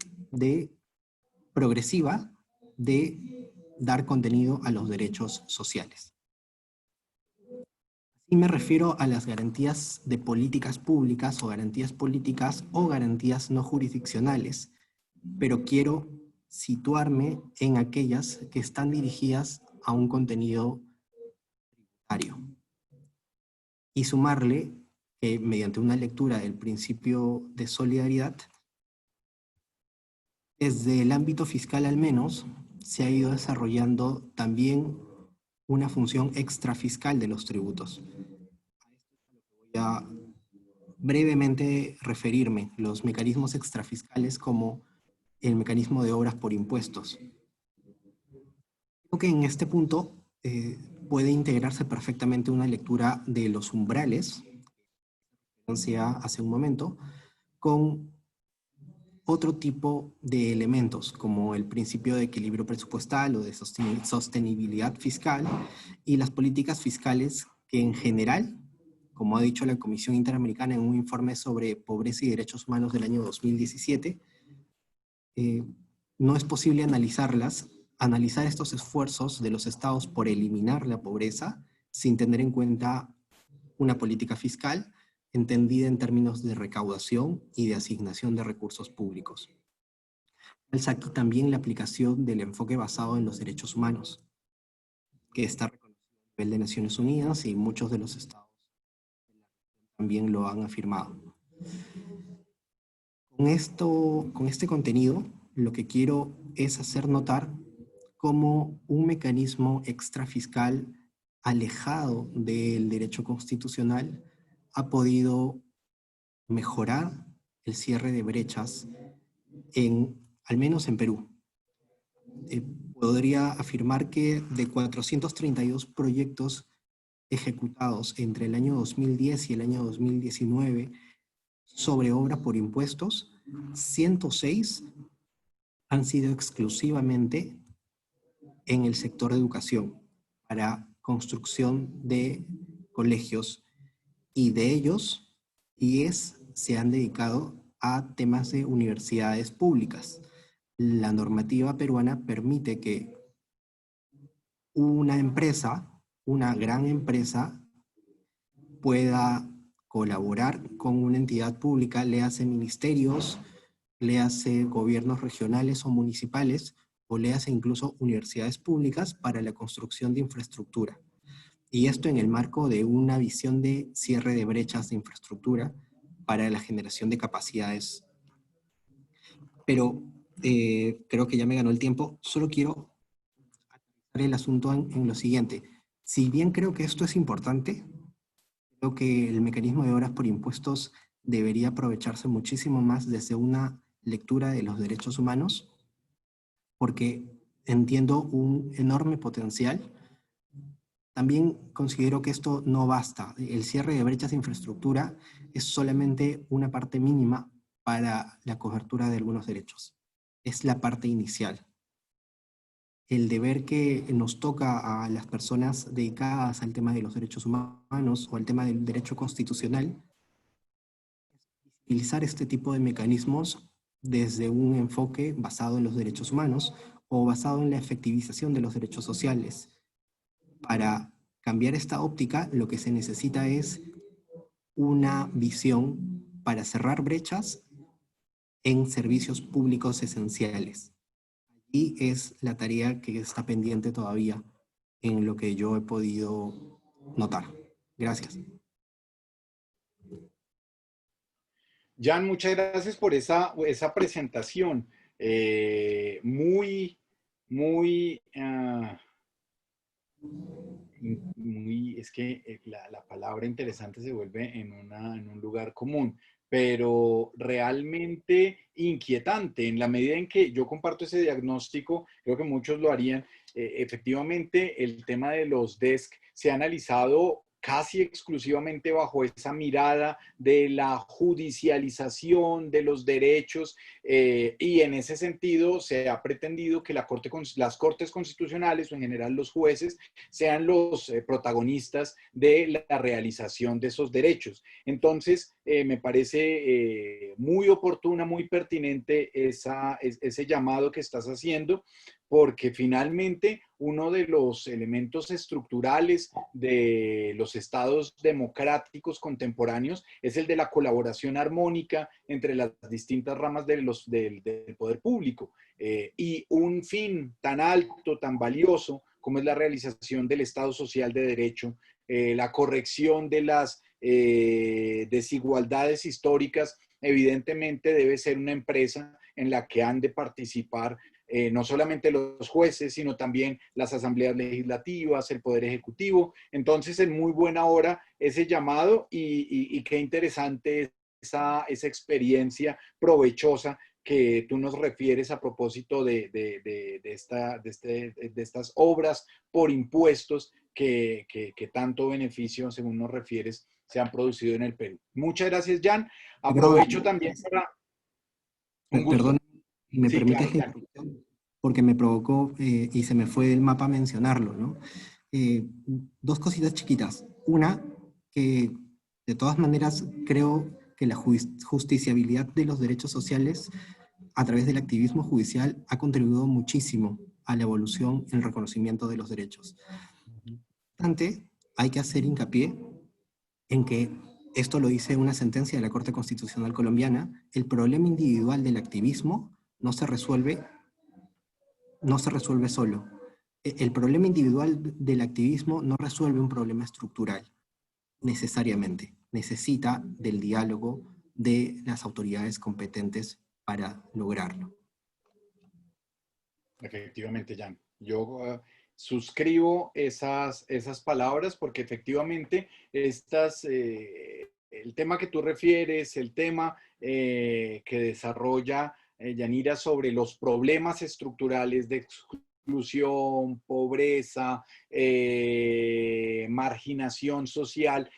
progresiva de dar contenido a los derechos sociales. Y me refiero a las garantías de políticas públicas o garantías políticas o garantías no jurisdiccionales, pero quiero situarme en aquellas que están dirigidas a un contenido tributario y sumarle que mediante una lectura del principio de solidaridad, desde el ámbito fiscal al menos, se ha ido desarrollando también una función extrafiscal de los tributos. Voy a brevemente referirme los mecanismos extrafiscales como el mecanismo de obras por impuestos. Creo que en este punto puede integrarse perfectamente una lectura de los umbrales, que decía hace un momento, con otro tipo de elementos, como el principio de equilibrio presupuestal o de sostenibilidad fiscal y las políticas fiscales que en general, como ha dicho la Comisión Interamericana en un informe sobre pobreza y derechos humanos del año 2017, no es posible analizar estos esfuerzos de los estados por eliminar la pobreza sin tener en cuenta una política fiscal entendida en términos de recaudación y de asignación de recursos públicos. Es aquí también la aplicación del enfoque basado en los derechos humanos, que está reconocido a nivel de Naciones Unidas y muchos de los estados también lo han afirmado. Con este contenido, lo que quiero es hacer notar cómo un mecanismo extrafiscal alejado del derecho constitucional ha podido mejorar el cierre de brechas al menos en Perú. Podría afirmar que de 432 proyectos ejecutados entre el año 2010 y el año 2019 sobre obra por impuestos, 106 han sido exclusivamente en el sector de educación para construcción de colegios, y de ellos 10 se han dedicado a temas de universidades públicas. La normativa peruana permite que una empresa, una gran empresa, pueda colaborar con una entidad pública, le hace ministerios, le hace gobiernos regionales o municipales, o le hace incluso universidades públicas para la construcción de infraestructura. Y esto en el marco de una visión de cierre de brechas de infraestructura para la generación de capacidades. Pero creo que ya me ganó el tiempo. Solo quiero aterrizar el asunto en lo siguiente. Si bien creo que esto es importante, creo que el mecanismo de obras por impuestos debería aprovecharse muchísimo más desde una lectura de los derechos humanos, porque entiendo un enorme potencial. También considero que esto no basta. El cierre de brechas de infraestructura es solamente una parte mínima para la cobertura de algunos derechos. Es la parte inicial. El deber que nos toca a las personas dedicadas al tema de los derechos humanos o al tema del derecho constitucional es utilizar este tipo de mecanismos desde un enfoque basado en los derechos humanos o basado en la efectivización de los derechos sociales. Para cambiar esta óptica, lo que se necesita es una visión para cerrar brechas en servicios públicos esenciales. Y es la tarea que está pendiente todavía en lo que yo he podido notar. Gracias. Jan, muchas gracias por esa presentación. Muy, es que la palabra interesante se vuelve en un lugar común, pero realmente inquietante en la medida en que yo comparto ese diagnóstico, creo que muchos lo harían. Efectivamente, el tema de los DESC se ha analizado casi exclusivamente bajo esa mirada de la judicialización de los derechos, y en ese sentido se ha pretendido que las cortes constitucionales o en general los jueces sean los protagonistas de la realización de esos derechos. Entonces, me parece muy oportuna, muy pertinente ese llamado que estás haciendo, porque finalmente uno de los elementos estructurales de los estados democráticos contemporáneos es el de la colaboración armónica entre las distintas ramas del poder público. Y un fin tan alto, tan valioso, como es la realización del Estado Social de Derecho, la corrección de las desigualdades históricas, evidentemente debe ser una empresa en la que han de participar no solamente los jueces, sino también las asambleas legislativas, el Poder Ejecutivo. Entonces, en muy buena hora ese llamado y qué interesante esa experiencia provechosa que tú nos refieres a propósito de estas obras por impuestos que tanto beneficio, según nos refieres, se han producido en el Perú. Muchas gracias, Jan. Aprovecho también para... Un gusto. Perdón, me Sí, permites claro, que porque me provocó y se me fue del mapa mencionarlo, ¿no? Dos cositas chiquitas. Una, que de todas maneras creo que la justiciabilidad de los derechos sociales a través del activismo judicial ha contribuido muchísimo a la evolución en el reconocimiento de los derechos. Antes, hay que hacer hincapié en que, esto lo dice una sentencia de la Corte Constitucional colombiana, el problema individual del activismo no se resuelve solo. El problema individual del activismo no resuelve un problema estructural, necesariamente. Necesita del diálogo de las autoridades competentes para lograrlo. efectivamente, Jan. Yo suscribo esas palabras porque efectivamente el tema que tú refieres, el tema que desarrolla Yanira sobre los problemas estructurales de exclusión, pobreza, marginación social,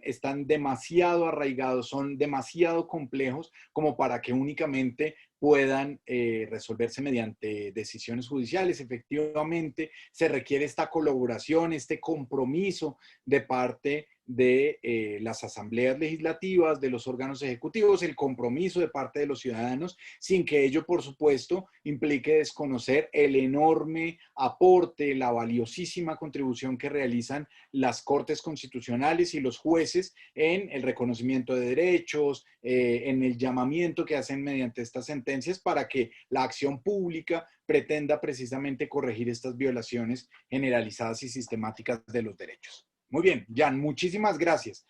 están demasiado arraigados, son demasiado complejos como para que únicamente puedan resolverse mediante decisiones judiciales. Efectivamente, se requiere esta colaboración, este compromiso de parte de las asambleas legislativas, de los órganos ejecutivos, el compromiso de parte de los ciudadanos, sin que ello, por supuesto, implique desconocer el enorme aporte, la valiosísima contribución que realizan las Cortes Constitucionales y los jueces en el reconocimiento de derechos, en el llamamiento que hacen mediante estas sentencias para que la acción pública pretenda precisamente corregir estas violaciones generalizadas y sistemáticas de los derechos. Muy bien, Jan, muchísimas gracias.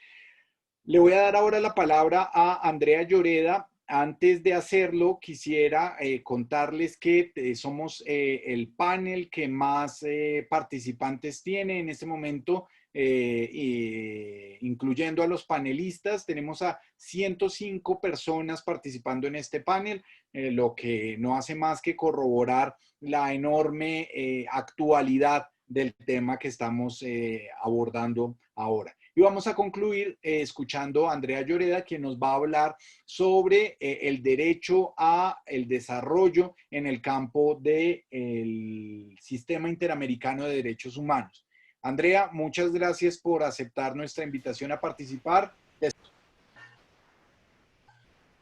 Le voy a dar ahora la palabra a Andrea Lloreda. Antes de hacerlo, quisiera contarles que somos el panel que más participantes tiene en este momento, incluyendo a los panelistas. Tenemos a 105 personas participando en este panel, lo que no hace más que corroborar la enorme actualidad del tema que estamos abordando ahora. Y vamos a concluir escuchando a Andrea Lloreda, quien nos va a hablar sobre el derecho al desarrollo en el campo del Sistema Interamericano de Derechos Humanos. Andrea, muchas gracias por aceptar nuestra invitación a participar.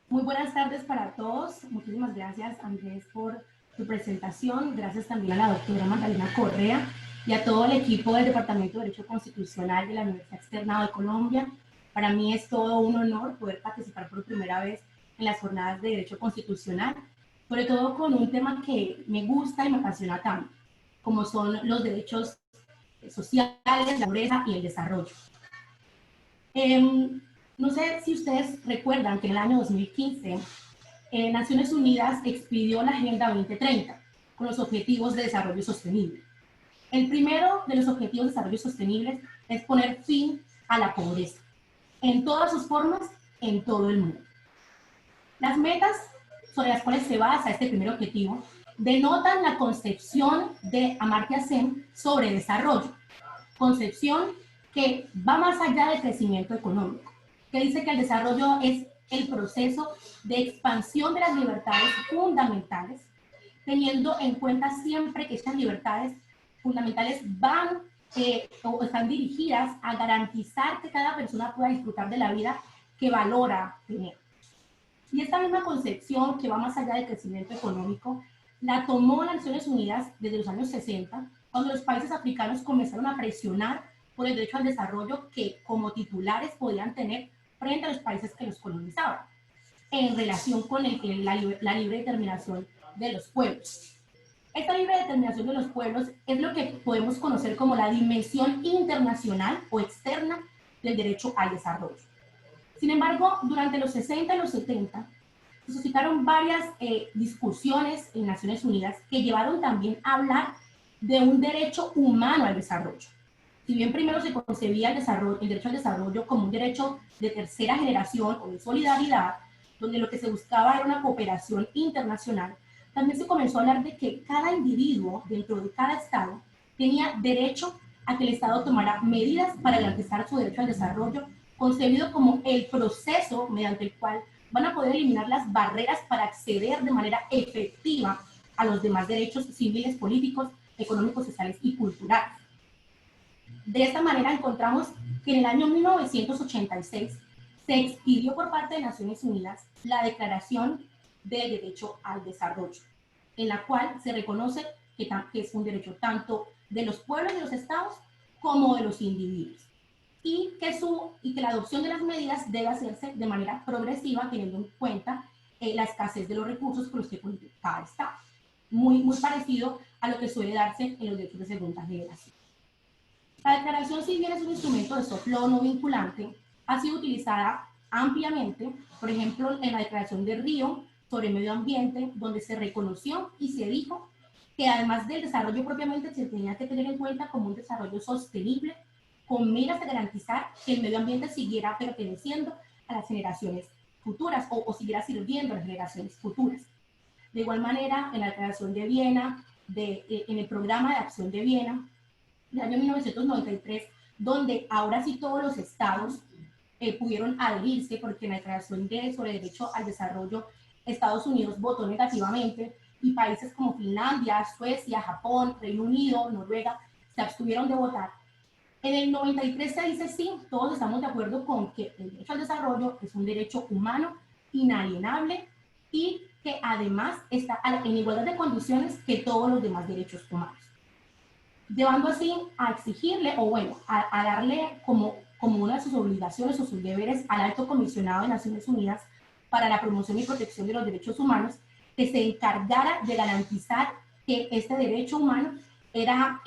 Muy buenas tardes para todos. Muchísimas gracias, Andrés, por tu presentación. Gracias también a la doctora Magdalena Correa y a todo el equipo del Departamento de Derecho Constitucional de la Universidad Externado de Colombia. Para mí es todo un honor poder participar por primera vez en las jornadas de Derecho Constitucional, sobre todo con un tema que me gusta y me apasiona tanto, como son los derechos sociales, la pobreza y el desarrollo. No sé si ustedes recuerdan que en el año 2015 Naciones Unidas expidió la Agenda 2030 con los Objetivos de Desarrollo Sostenible. El primero de los Objetivos de Desarrollo Sostenible es poner fin a la pobreza, en todas sus formas, en todo el mundo. Las metas sobre las cuales se basa este primer objetivo denotan la concepción de Amartya Sen sobre desarrollo, concepción que va más allá del crecimiento económico, que dice que el desarrollo es el proceso de expansión de las libertades fundamentales, teniendo en cuenta siempre que estas libertades fundamentales van o están dirigidas a garantizar que cada persona pueda disfrutar de la vida que valora tener. Y esta misma concepción que va más allá del crecimiento económico la tomó las Naciones Unidas desde los años 60, cuando los países africanos comenzaron a presionar por el derecho al desarrollo que como titulares podían tener frente a los países que los colonizaban, en relación con la libre determinación de los pueblos. Esta libre determinación de los pueblos es lo que podemos conocer como la dimensión internacional o externa del derecho al desarrollo. Sin embargo, durante los 60 y los 70, se suscitaron varias discusiones en Naciones Unidas que llevaron también a hablar de un derecho humano al desarrollo. Si bien primero se concebía el derecho al desarrollo como un derecho de tercera generación o de solidaridad, donde lo que se buscaba era una cooperación internacional, también se comenzó a hablar de que cada individuo dentro de cada Estado tenía derecho a que el Estado tomara medidas para garantizar su derecho al desarrollo, concebido como el proceso mediante el cual van a poder eliminar las barreras para acceder de manera efectiva a los demás derechos civiles, políticos, económicos, sociales y culturales. De esta manera encontramos que en el año 1986 se expidió por parte de Naciones Unidas la Declaración del Derecho al Desarrollo, en la cual se reconoce que es un derecho tanto de los pueblos y los estados como de los individuos, y que la adopción de las medidas debe hacerse de manera progresiva, teniendo en cuenta la escasez de los recursos con los que cuenta cada estado. Muy parecido a lo que suele darse en los derechos de segunda generación. La declaración, si bien es un instrumento de soft law no vinculante, ha sido utilizada ampliamente, por ejemplo, en la Declaración de Río sobre Medio Ambiente, donde se reconoció y se dijo que además del desarrollo propiamente se tenía que tener en cuenta como un desarrollo sostenible, con miras de garantizar que el medio ambiente siguiera perteneciendo a las generaciones futuras o siguiera sirviendo a las generaciones futuras. De igual manera, en la Declaración de Viena, en el Programa de Acción de Viena, del año 1993, donde ahora sí todos los estados pudieron adherirse, porque en la Declaración sobre Derecho al Desarrollo, Estados Unidos votó negativamente, y países como Finlandia, Suecia, Japón, Reino Unido, Noruega, se abstuvieron de votar. En el 93 se dice sí, todos estamos de acuerdo con que el derecho al desarrollo es un derecho humano, inalienable, y que además está en igualdad de condiciones que todos los demás derechos humanos. Llevando así a exigirle, o bueno, a darle como una de sus obligaciones o sus deberes al Alto Comisionado de Naciones Unidas para la Promoción y Protección de los Derechos Humanos, que se encargara de garantizar que este derecho humano era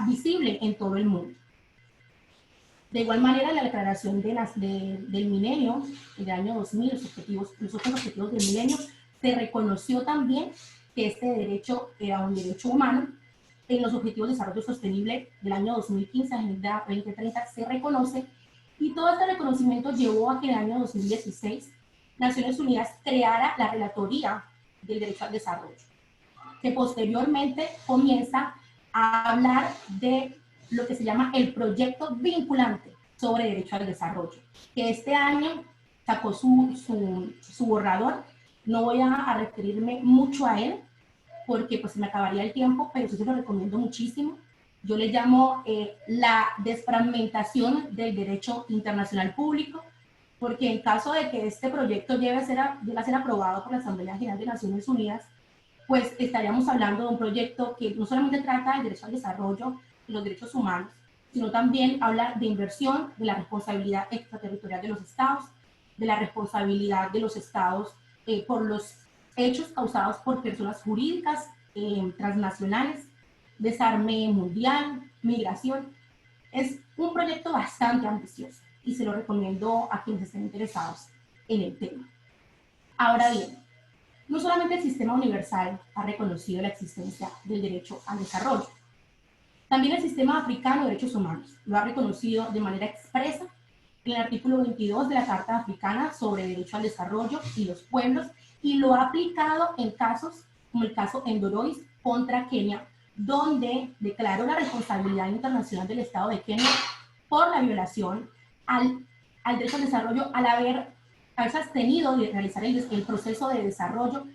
visible en todo el mundo. De igual manera, la Declaración del Milenio, del año 2000, los otros objetivos del milenio, se reconoció también que este derecho era un derecho humano. En los Objetivos de Desarrollo Sostenible del año 2015, Agenda 2030, se reconoce, y todo este reconocimiento llevó a que en el año 2016 Naciones Unidas creara la Relatoría del Derecho al Desarrollo, que posteriormente comienza a hablar de lo que se llama el proyecto vinculante sobre derecho al desarrollo, que este año sacó su borrador. No voy a referirme mucho a él, porque pues me acabaría el tiempo, pero sí se lo recomiendo muchísimo. Yo le llamo la desfragmentación del derecho internacional público, porque en caso de que este proyecto llegue a ser aprobado por la Asamblea General de Naciones Unidas, pues estaríamos hablando de un proyecto que no solamente trata del derecho al desarrollo y los derechos humanos, sino también habla de inversión, de la responsabilidad extraterritorial de los estados, de la responsabilidad de los estados por los hechos causados por personas jurídicas transnacionales, desarme mundial, migración. Es un proyecto bastante ambicioso y se lo recomiendo a quienes estén interesados en el tema. Ahora bien, no solamente el sistema universal ha reconocido la existencia del derecho al desarrollo, también el sistema africano de derechos humanos lo ha reconocido de manera expresa en el artículo 22 de la Carta Africana sobre Derecho al Desarrollo y los Pueblos, y lo ha aplicado en casos como el caso Endorois contra Kenia, donde declaró la responsabilidad internacional del Estado de Kenia por la violación al derecho al desarrollo al haberse abstenido de realizar el proceso de desarrollo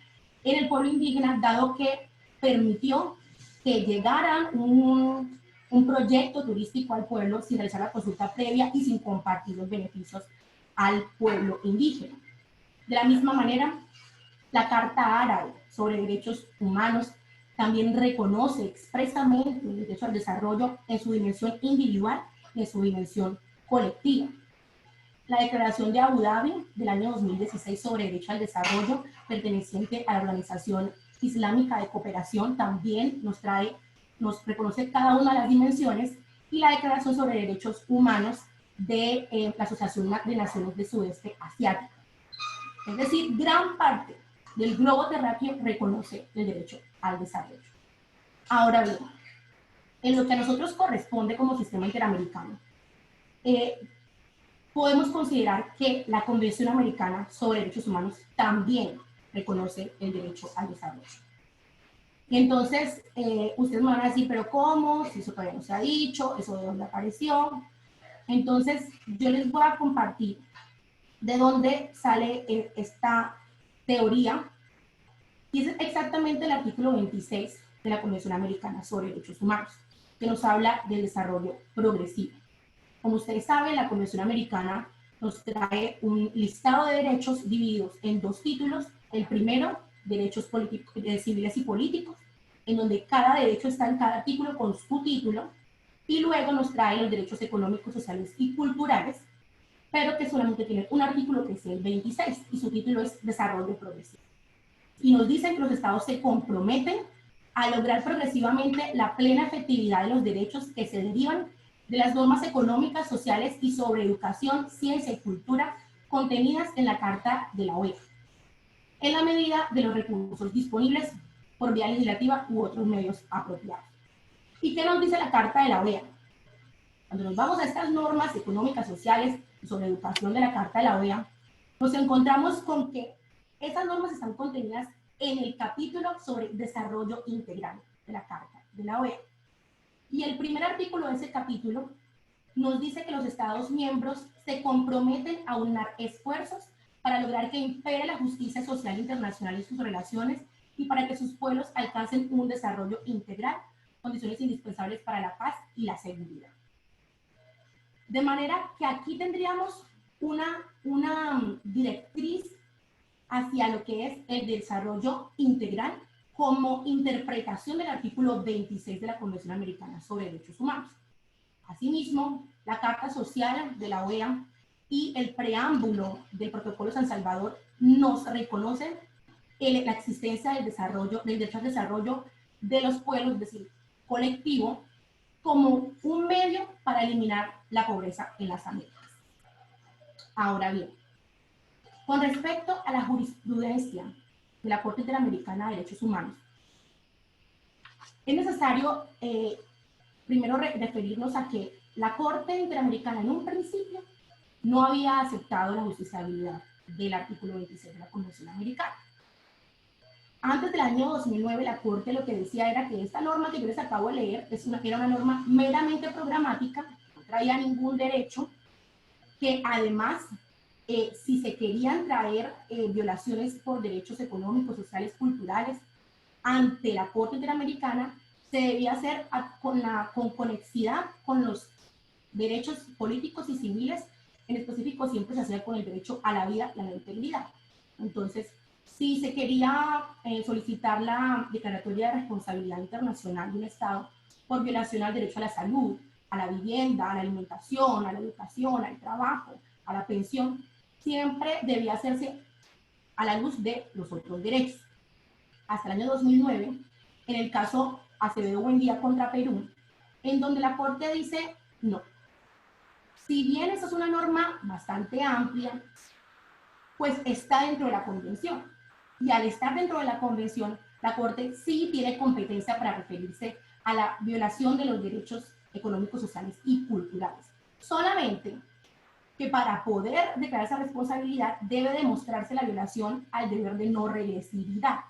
en el pueblo indígena, dado que permitió que llegara un proyecto turístico al pueblo sin realizar la consulta previa y sin compartir los beneficios al pueblo indígena. De la misma manera, la Carta Árabe sobre Derechos Humanos también reconoce expresamente el derecho al desarrollo en su dimensión individual y en su dimensión colectiva. La Declaración de Abu Dhabi del año 2016 sobre Derecho al Desarrollo, perteneciente a la Organización Islámica de Cooperación, también nos reconoce cada una de las dimensiones, y la Declaración sobre Derechos Humanos de la Asociación de Naciones del Sudeste Asiático. Es decir, gran parte del globo terráqueo reconoce el derecho al desarrollo. Ahora bien, en lo que a nosotros corresponde como sistema interamericano, podemos considerar que la Convención Americana sobre Derechos Humanos también reconoce el derecho al desarrollo. Y entonces, ustedes me van a decir, ¿pero cómo? Si eso todavía no se ha dicho, ¿eso de dónde apareció? Entonces, yo les voy a compartir de dónde sale esta teoría, y es exactamente el artículo 26 de la Convención Americana sobre Derechos Humanos, que nos habla del desarrollo progresivo. Como ustedes saben, la Convención Americana nos trae un listado de derechos divididos en dos títulos. El primero, derechos civiles y políticos, en donde cada derecho está en cada artículo con su título, y luego nos trae los derechos económicos, sociales y culturales, pero que solamente tiene un artículo, que es el 26, y su título es Desarrollo Progresivo. Y nos dicen que los estados se comprometen a lograr progresivamente la plena efectividad de los derechos que se derivan de las normas económicas, sociales y sobre educación, ciencia y cultura contenidas en la Carta de la OEA, en la medida de los recursos disponibles por vía legislativa u otros medios apropiados. ¿Y qué nos dice la Carta de la OEA? Cuando nos vamos a estas normas económicas, sociales y sobre educación de la Carta de la OEA, nos encontramos con que esas normas están contenidas en el capítulo sobre desarrollo integral de la Carta de la OEA. Y el primer artículo de ese capítulo nos dice que los Estados miembros se comprometen a unar esfuerzos para lograr que impere la justicia social internacional en sus relaciones y para que sus pueblos alcancen un desarrollo integral, condiciones indispensables para la paz y la seguridad. De manera que aquí tendríamos una directriz hacia lo que es el desarrollo integral como interpretación del artículo 26 de la Convención Americana sobre Derechos Humanos. Asimismo, la Carta Social de la OEA y el preámbulo del Protocolo de San Salvador nos reconocen la existencia del derecho al desarrollo de los pueblos, es decir, colectivo, como un medio para eliminar la pobreza en las Américas. Ahora bien, con respecto a la jurisprudencia de la Corte Interamericana de Derechos Humanos, es necesario primero referirnos a que la Corte Interamericana en un principio no había aceptado la justiciabilidad del artículo 26 de la Convención Americana. Antes del año 2009, la Corte lo que decía era que esta norma que yo les acabo de leer era una norma meramente programática, no traía ningún derecho, que además, si se querían traer violaciones por derechos económicos, sociales, culturales, ante la Corte Interamericana, se debía hacer con conexidad con los derechos políticos y civiles, en específico siempre se hacía con el derecho a la vida y a la integridad. Entonces, si se quería solicitar la declaratoria de responsabilidad internacional de un Estado por violación al derecho a la salud, a la vivienda, a la alimentación, a la educación, al trabajo, a la pensión, siempre debía hacerse a la luz de los otros derechos. Hasta el año 2009, en el caso Acevedo Buendía contra Perú, en donde la Corte dice no. Si bien esa es una norma bastante amplia, pues está dentro de la Convención. Y al estar dentro de la Convención, la Corte sí tiene competencia para referirse a la violación de los derechos económicos, sociales y culturales. Solamente que para poder declarar esa responsabilidad debe demostrarse la violación al deber de no regresividad.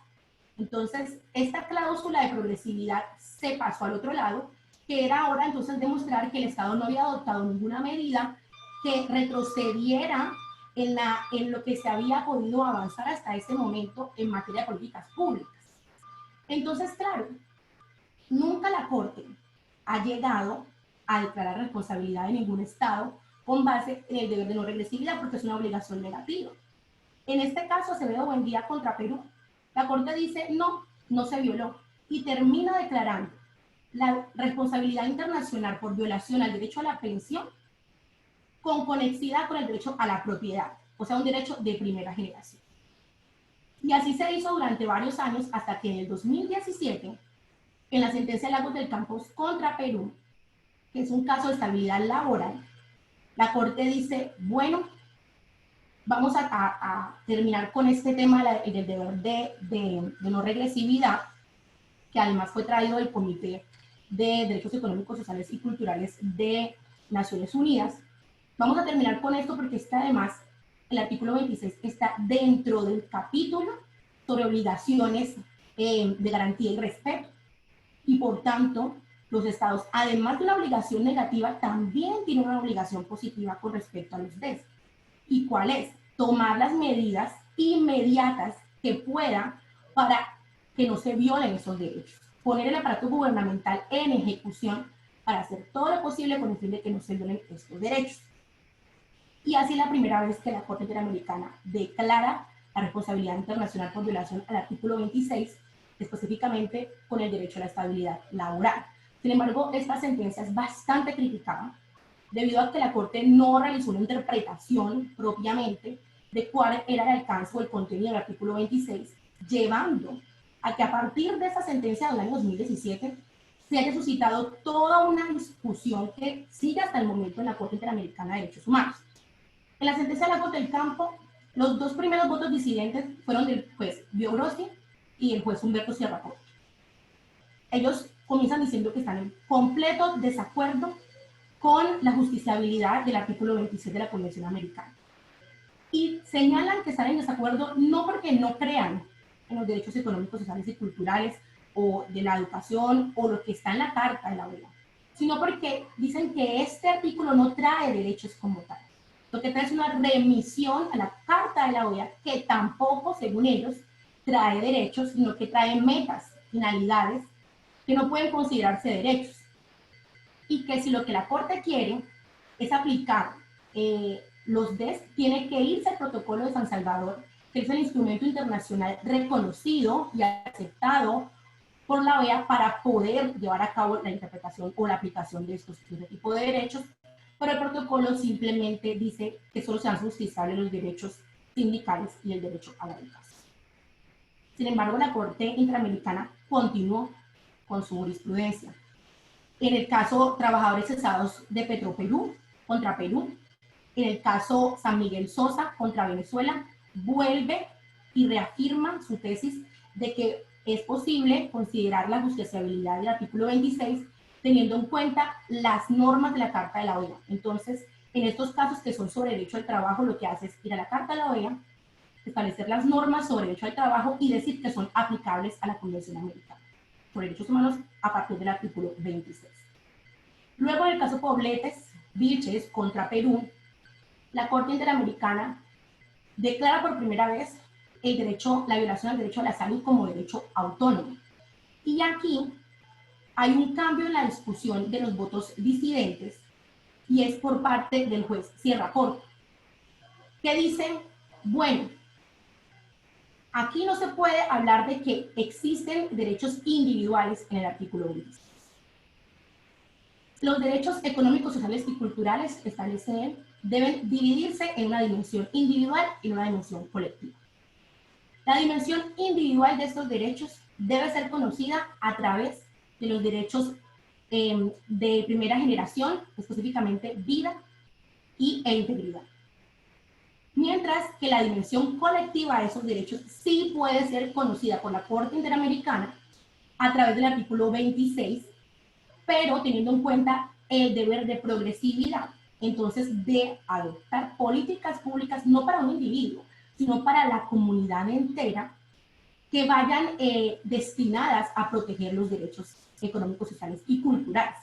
Entonces, esta cláusula de progresividad se pasó al otro lado, que era ahora entonces demostrar que el Estado no había adoptado ninguna medida que retrocediera en lo que se había podido avanzar hasta ese momento en materia de políticas públicas. Entonces, claro, nunca la Corte ha llegado a declarar responsabilidad de ningún Estado con base en el deber de no regresividad, porque es una obligación negativa. En este caso, Acevedo Buendía contra Perú, la Corte dice no, no se violó, y termina declarando la responsabilidad internacional por violación al derecho a la pensión con conexidad con el derecho a la propiedad, o sea, un derecho de primera generación. Y así se hizo durante varios años hasta que en el 2017, en la sentencia de Lagos del Campos contra Perú, que es un caso de estabilidad laboral, la Corte dice, bueno, vamos a terminar con este tema del deber de no regresividad, que además fue traído del Comité de Derechos Económicos, Sociales y Culturales de Naciones Unidas. Vamos a terminar con esto porque es que además el artículo 26 está dentro del capítulo sobre obligaciones de garantía y respeto. Y por tanto, los Estados, además de una obligación negativa, también tienen una obligación positiva con respecto a los DES. ¿Y cuál es? Tomar las medidas inmediatas que pueda para que no se violen esos derechos. Poner el aparato gubernamental en ejecución para hacer todo lo posible con el fin de que no se violen estos derechos. Y así es la primera vez que la Corte Interamericana declara la responsabilidad internacional por violación al artículo 26, específicamente con el derecho a la estabilidad laboral. Sin embargo, esta sentencia es bastante criticada debido a que la Corte no realizó una interpretación propiamente de cuál era el alcance o el contenido del artículo 26, llevando a que a partir de esa sentencia del año 2017 se haya suscitado toda una discusión que sigue hasta el momento en la Corte Interamericana de Derechos Humanos. En la sentencia de Lagos del Campo, los dos primeros votos disidentes fueron del juez Biogrossi y el juez Humberto Sierra Porto. Ellos comienzan diciendo que están en completo desacuerdo con la justiciabilidad del artículo 26 de la Convención Americana. Y señalan que están en desacuerdo no porque no crean en los derechos económicos, sociales y culturales, o de la educación, o lo que está en la Carta de la OEA, sino porque dicen que este artículo no trae derechos como tal. Lo que trae es una remisión a la Carta de la OEA, que tampoco, según ellos, trae derechos, sino que trae metas, finalidades, que no pueden considerarse derechos. Y que si lo que la Corte quiere es aplicar los DES, tiene que irse al Protocolo de San Salvador, que es el instrumento internacional reconocido y aceptado por la OEA para poder llevar a cabo la interpretación o la aplicación de estos tipos de derechos, pero el protocolo simplemente dice que solo se hacen justiciables los derechos sindicales y el derecho a la educación. Sin embargo, la Corte Interamericana continuó con su jurisprudencia. En el caso Trabajadores Cesados de Petroperú contra Perú, en el caso San Miguel Sosa contra Venezuela, vuelve y reafirma su tesis de que es posible considerar la justiciabilidad del artículo 26 teniendo en cuenta las normas de la Carta de la OEA. Entonces, en estos casos que son sobre derecho al trabajo, lo que hace es ir a la Carta de la OEA, establecer las normas sobre derecho al trabajo y decir que son aplicables a la Convención Americana sobre Derechos Humanos a partir del artículo 26. Luego, en el caso Pobletes Vilches contra Perú, la Corte Interamericana declara por primera vez la violación del derecho a la salud como derecho autónomo. Y aquí hay un cambio en la discusión de los votos disidentes y es por parte del juez Sierra Porto, que dice, bueno, aquí no se puede hablar de que existen derechos individuales en el artículo 26. Los derechos económicos, sociales y culturales, establece él, deben dividirse en una dimensión individual y en una dimensión colectiva. La dimensión individual de estos derechos debe ser conocida a través de los derechos de primera generación, específicamente vida e integridad. Mientras que la dimensión colectiva de esos derechos sí puede ser conocida por la Corte Interamericana a través del artículo 26, pero teniendo en cuenta el deber de progresividad, entonces de adoptar políticas públicas no para un individuo, sino para la comunidad entera, que vayan destinadas a proteger los derechos económicos, sociales y culturales.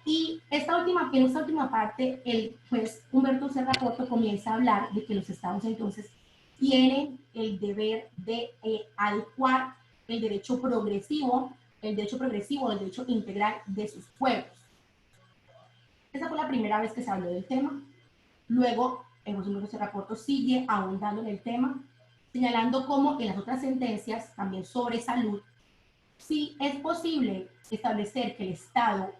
Y en esta última parte, el juez Humberto Sierra Porto comienza a hablar de que los estados entonces tienen el deber de adecuar el derecho progresivo, el derecho integral de sus pueblos. Esa fue la primera vez que se habló del tema. Luego, el juez Humberto Sierra Porto sigue ahondando en el tema, señalando cómo en las otras sentencias, también sobre salud, si es posible establecer que el Estado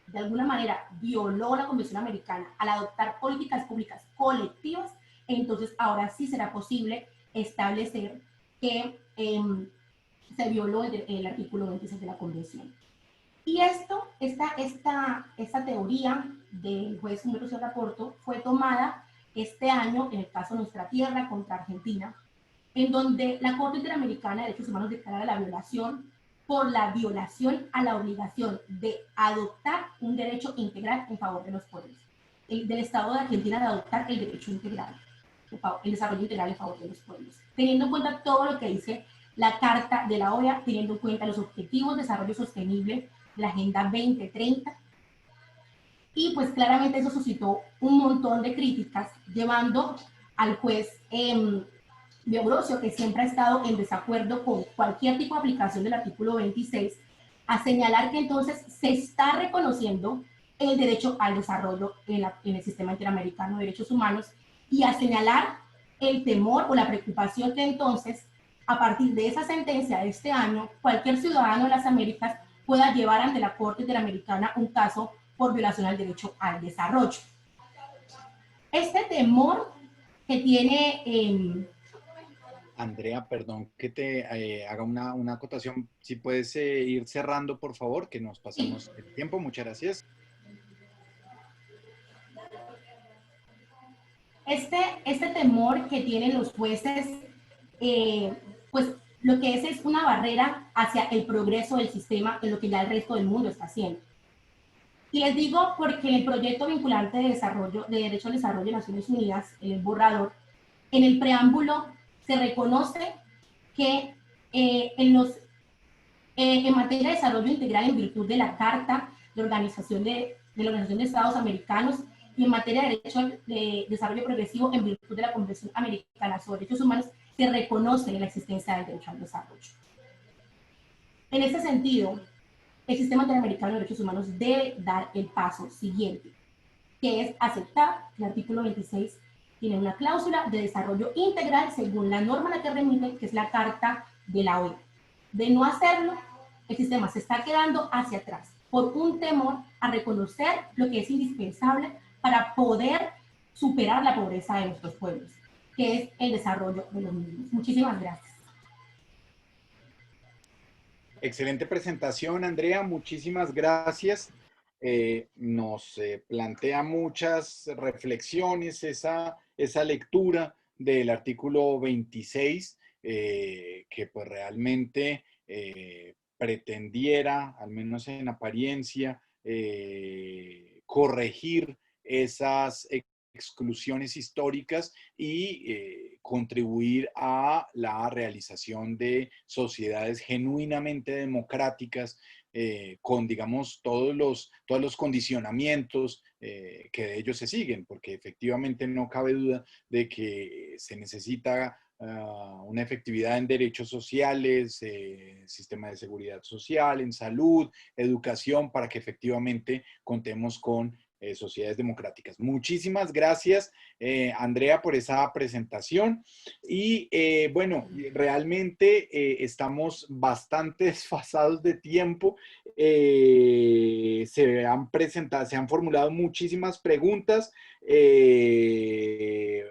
de alguna manera violó la Convención Americana al adoptar políticas públicas colectivas, entonces ahora sí será posible establecer que se violó el artículo 26 de la Convención. Y esta teoría del juez Humberto Sierra Porto fue tomada este año en el caso Nuestra Tierra contra Argentina, en donde la Corte Interamericana de Derechos Humanos declara la violación por la violación a la obligación de adoptar un derecho integral en favor de los pueblos, del Estado de Argentina de adoptar el derecho integral, el desarrollo integral en favor de los pueblos, teniendo en cuenta todo lo que dice la Carta de la OEA, teniendo en cuenta los objetivos de desarrollo sostenible de la Agenda 2030, y pues claramente eso suscitó un montón de críticas, llevando al juez Biogrosio, que siempre ha estado en desacuerdo con cualquier tipo de aplicación del artículo 26, a señalar que entonces se está reconociendo el derecho al desarrollo en el sistema interamericano de derechos humanos y a señalar el temor o la preocupación que entonces, a partir de esa sentencia de este año, cualquier ciudadano de las Américas pueda llevar ante la Corte Interamericana un caso por violación al derecho al desarrollo. Este temor que tiene... Andrea, perdón que te haga una acotación. Si puedes ir cerrando, por favor, que nos pasamos el tiempo. Muchas gracias. Este temor que tienen los jueces, pues lo que es una barrera hacia el progreso del sistema en lo que ya el resto del mundo está haciendo. Y les digo porque en el proyecto vinculante de desarrollo, de Derecho al Desarrollo de Naciones Unidas, en el borrador, en el preámbulo se reconoce que en materia de desarrollo integral en virtud de la Carta de Organización de la Organización de Estados Americanos y en materia de derecho de desarrollo progresivo en virtud de la Convención Americana sobre Derechos Humanos, se reconoce la existencia del derecho al desarrollo. En este sentido, el Sistema Interamericano de Derechos Humanos debe dar el paso siguiente, que es aceptar que el artículo 26 tiene una cláusula de desarrollo integral según la norma a la que remite, que es la Carta de la OEA. De no hacerlo, el sistema se está quedando hacia atrás por un temor a reconocer lo que es indispensable para poder superar la pobreza de nuestros pueblos, que es el desarrollo de los mismos. Muchísimas gracias. Excelente presentación, Andrea. Muchísimas gracias. Nos plantea muchas reflexiones esa lectura del artículo 26, que pues realmente pretendiera, al menos en apariencia, corregir esas exclusiones históricas y contribuir a la realización de sociedades genuinamente democráticas, con, digamos, todos los condicionamientos que de ellos se siguen, porque efectivamente no cabe duda de que se necesita una efectividad en derechos sociales, sistema de seguridad social, en salud, educación, para que efectivamente contemos con sociedades democráticas. Muchísimas gracias, Andrea, por esa presentación. Y bueno, realmente estamos bastante desfasados de tiempo. Se han formulado muchísimas preguntas. En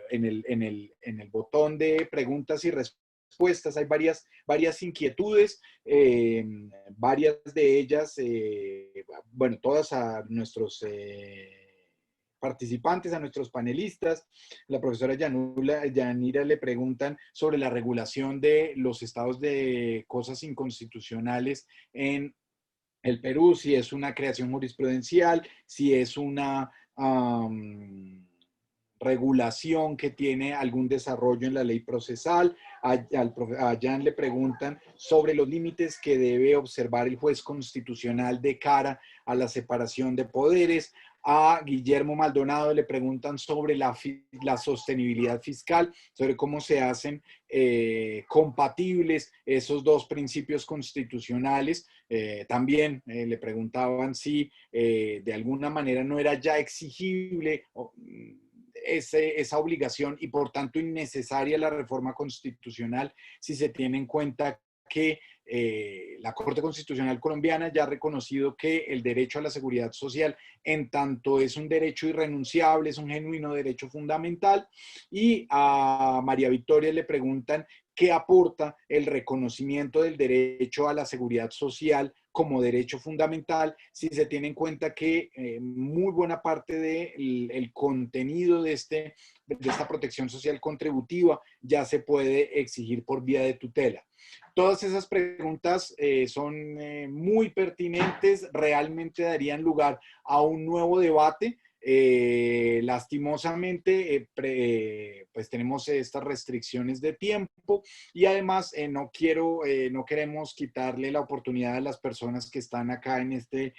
el botón de preguntas y respuestas hay varias inquietudes, varias de ellas, bueno, todas a nuestros participantes, a nuestros panelistas. La profesora Yanira le preguntan sobre la regulación de los estados de cosas inconstitucionales en el Perú, si es una creación jurisprudencial, si es una regulación que tiene algún desarrollo en la ley procesal. A Jan le preguntan sobre los límites que debe observar el juez constitucional de cara a la separación de poderes. A Guillermo Maldonado le preguntan sobre la sostenibilidad fiscal, sobre cómo se hacen compatibles esos dos principios constitucionales. También le preguntaban si de alguna manera no era ya exigible esa obligación y por tanto innecesaria la reforma constitucional, si se tiene en cuenta que la Corte Constitucional Colombiana ya ha reconocido que el derecho a la seguridad social, en tanto es un derecho irrenunciable, es un genuino derecho fundamental. Y a María Victoria le preguntan qué aporta el reconocimiento del derecho a la seguridad social como derecho fundamental, si se tiene en cuenta que muy buena parte del contenido de esta protección social contributiva ya se puede exigir por vía de tutela. Todas esas preguntas son muy pertinentes, realmente darían lugar a un nuevo debate. Lastimosamente, pues tenemos estas restricciones de tiempo y además no queremos quitarle la oportunidad a las personas que están acá en este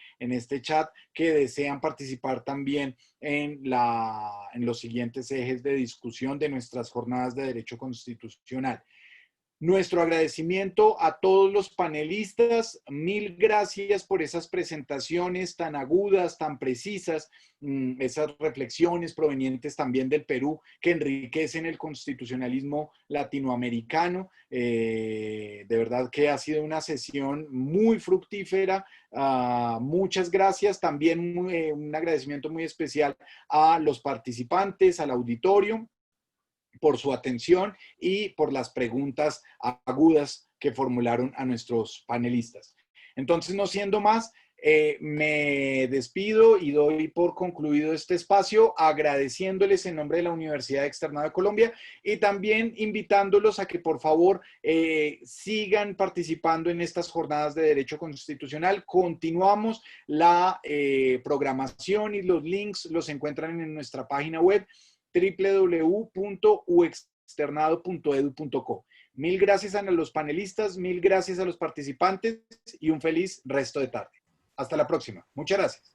chat que desean participar también en los siguientes ejes de discusión de nuestras jornadas de derecho constitucional. Nuestro agradecimiento a todos los panelistas. Mil gracias por esas presentaciones tan agudas, tan precisas, esas reflexiones provenientes también del Perú que enriquecen el constitucionalismo latinoamericano. De verdad que ha sido una sesión muy fructífera. Muchas gracias. También un agradecimiento muy especial a los participantes, al auditorio, por su atención y por las preguntas agudas que formularon a nuestros panelistas. Entonces, no siendo más, Me despido y doy por concluido este espacio, agradeciéndoles en nombre de la Universidad Externado de Colombia y también invitándolos a que por favor sigan participando en estas jornadas de Derecho Constitucional. Continuamos la programación y los links los encuentran en nuestra página web www.uexternado.edu.co. Mil gracias a los panelistas, mil gracias a los participantes y un feliz resto de tarde. Hasta la próxima. Muchas gracias.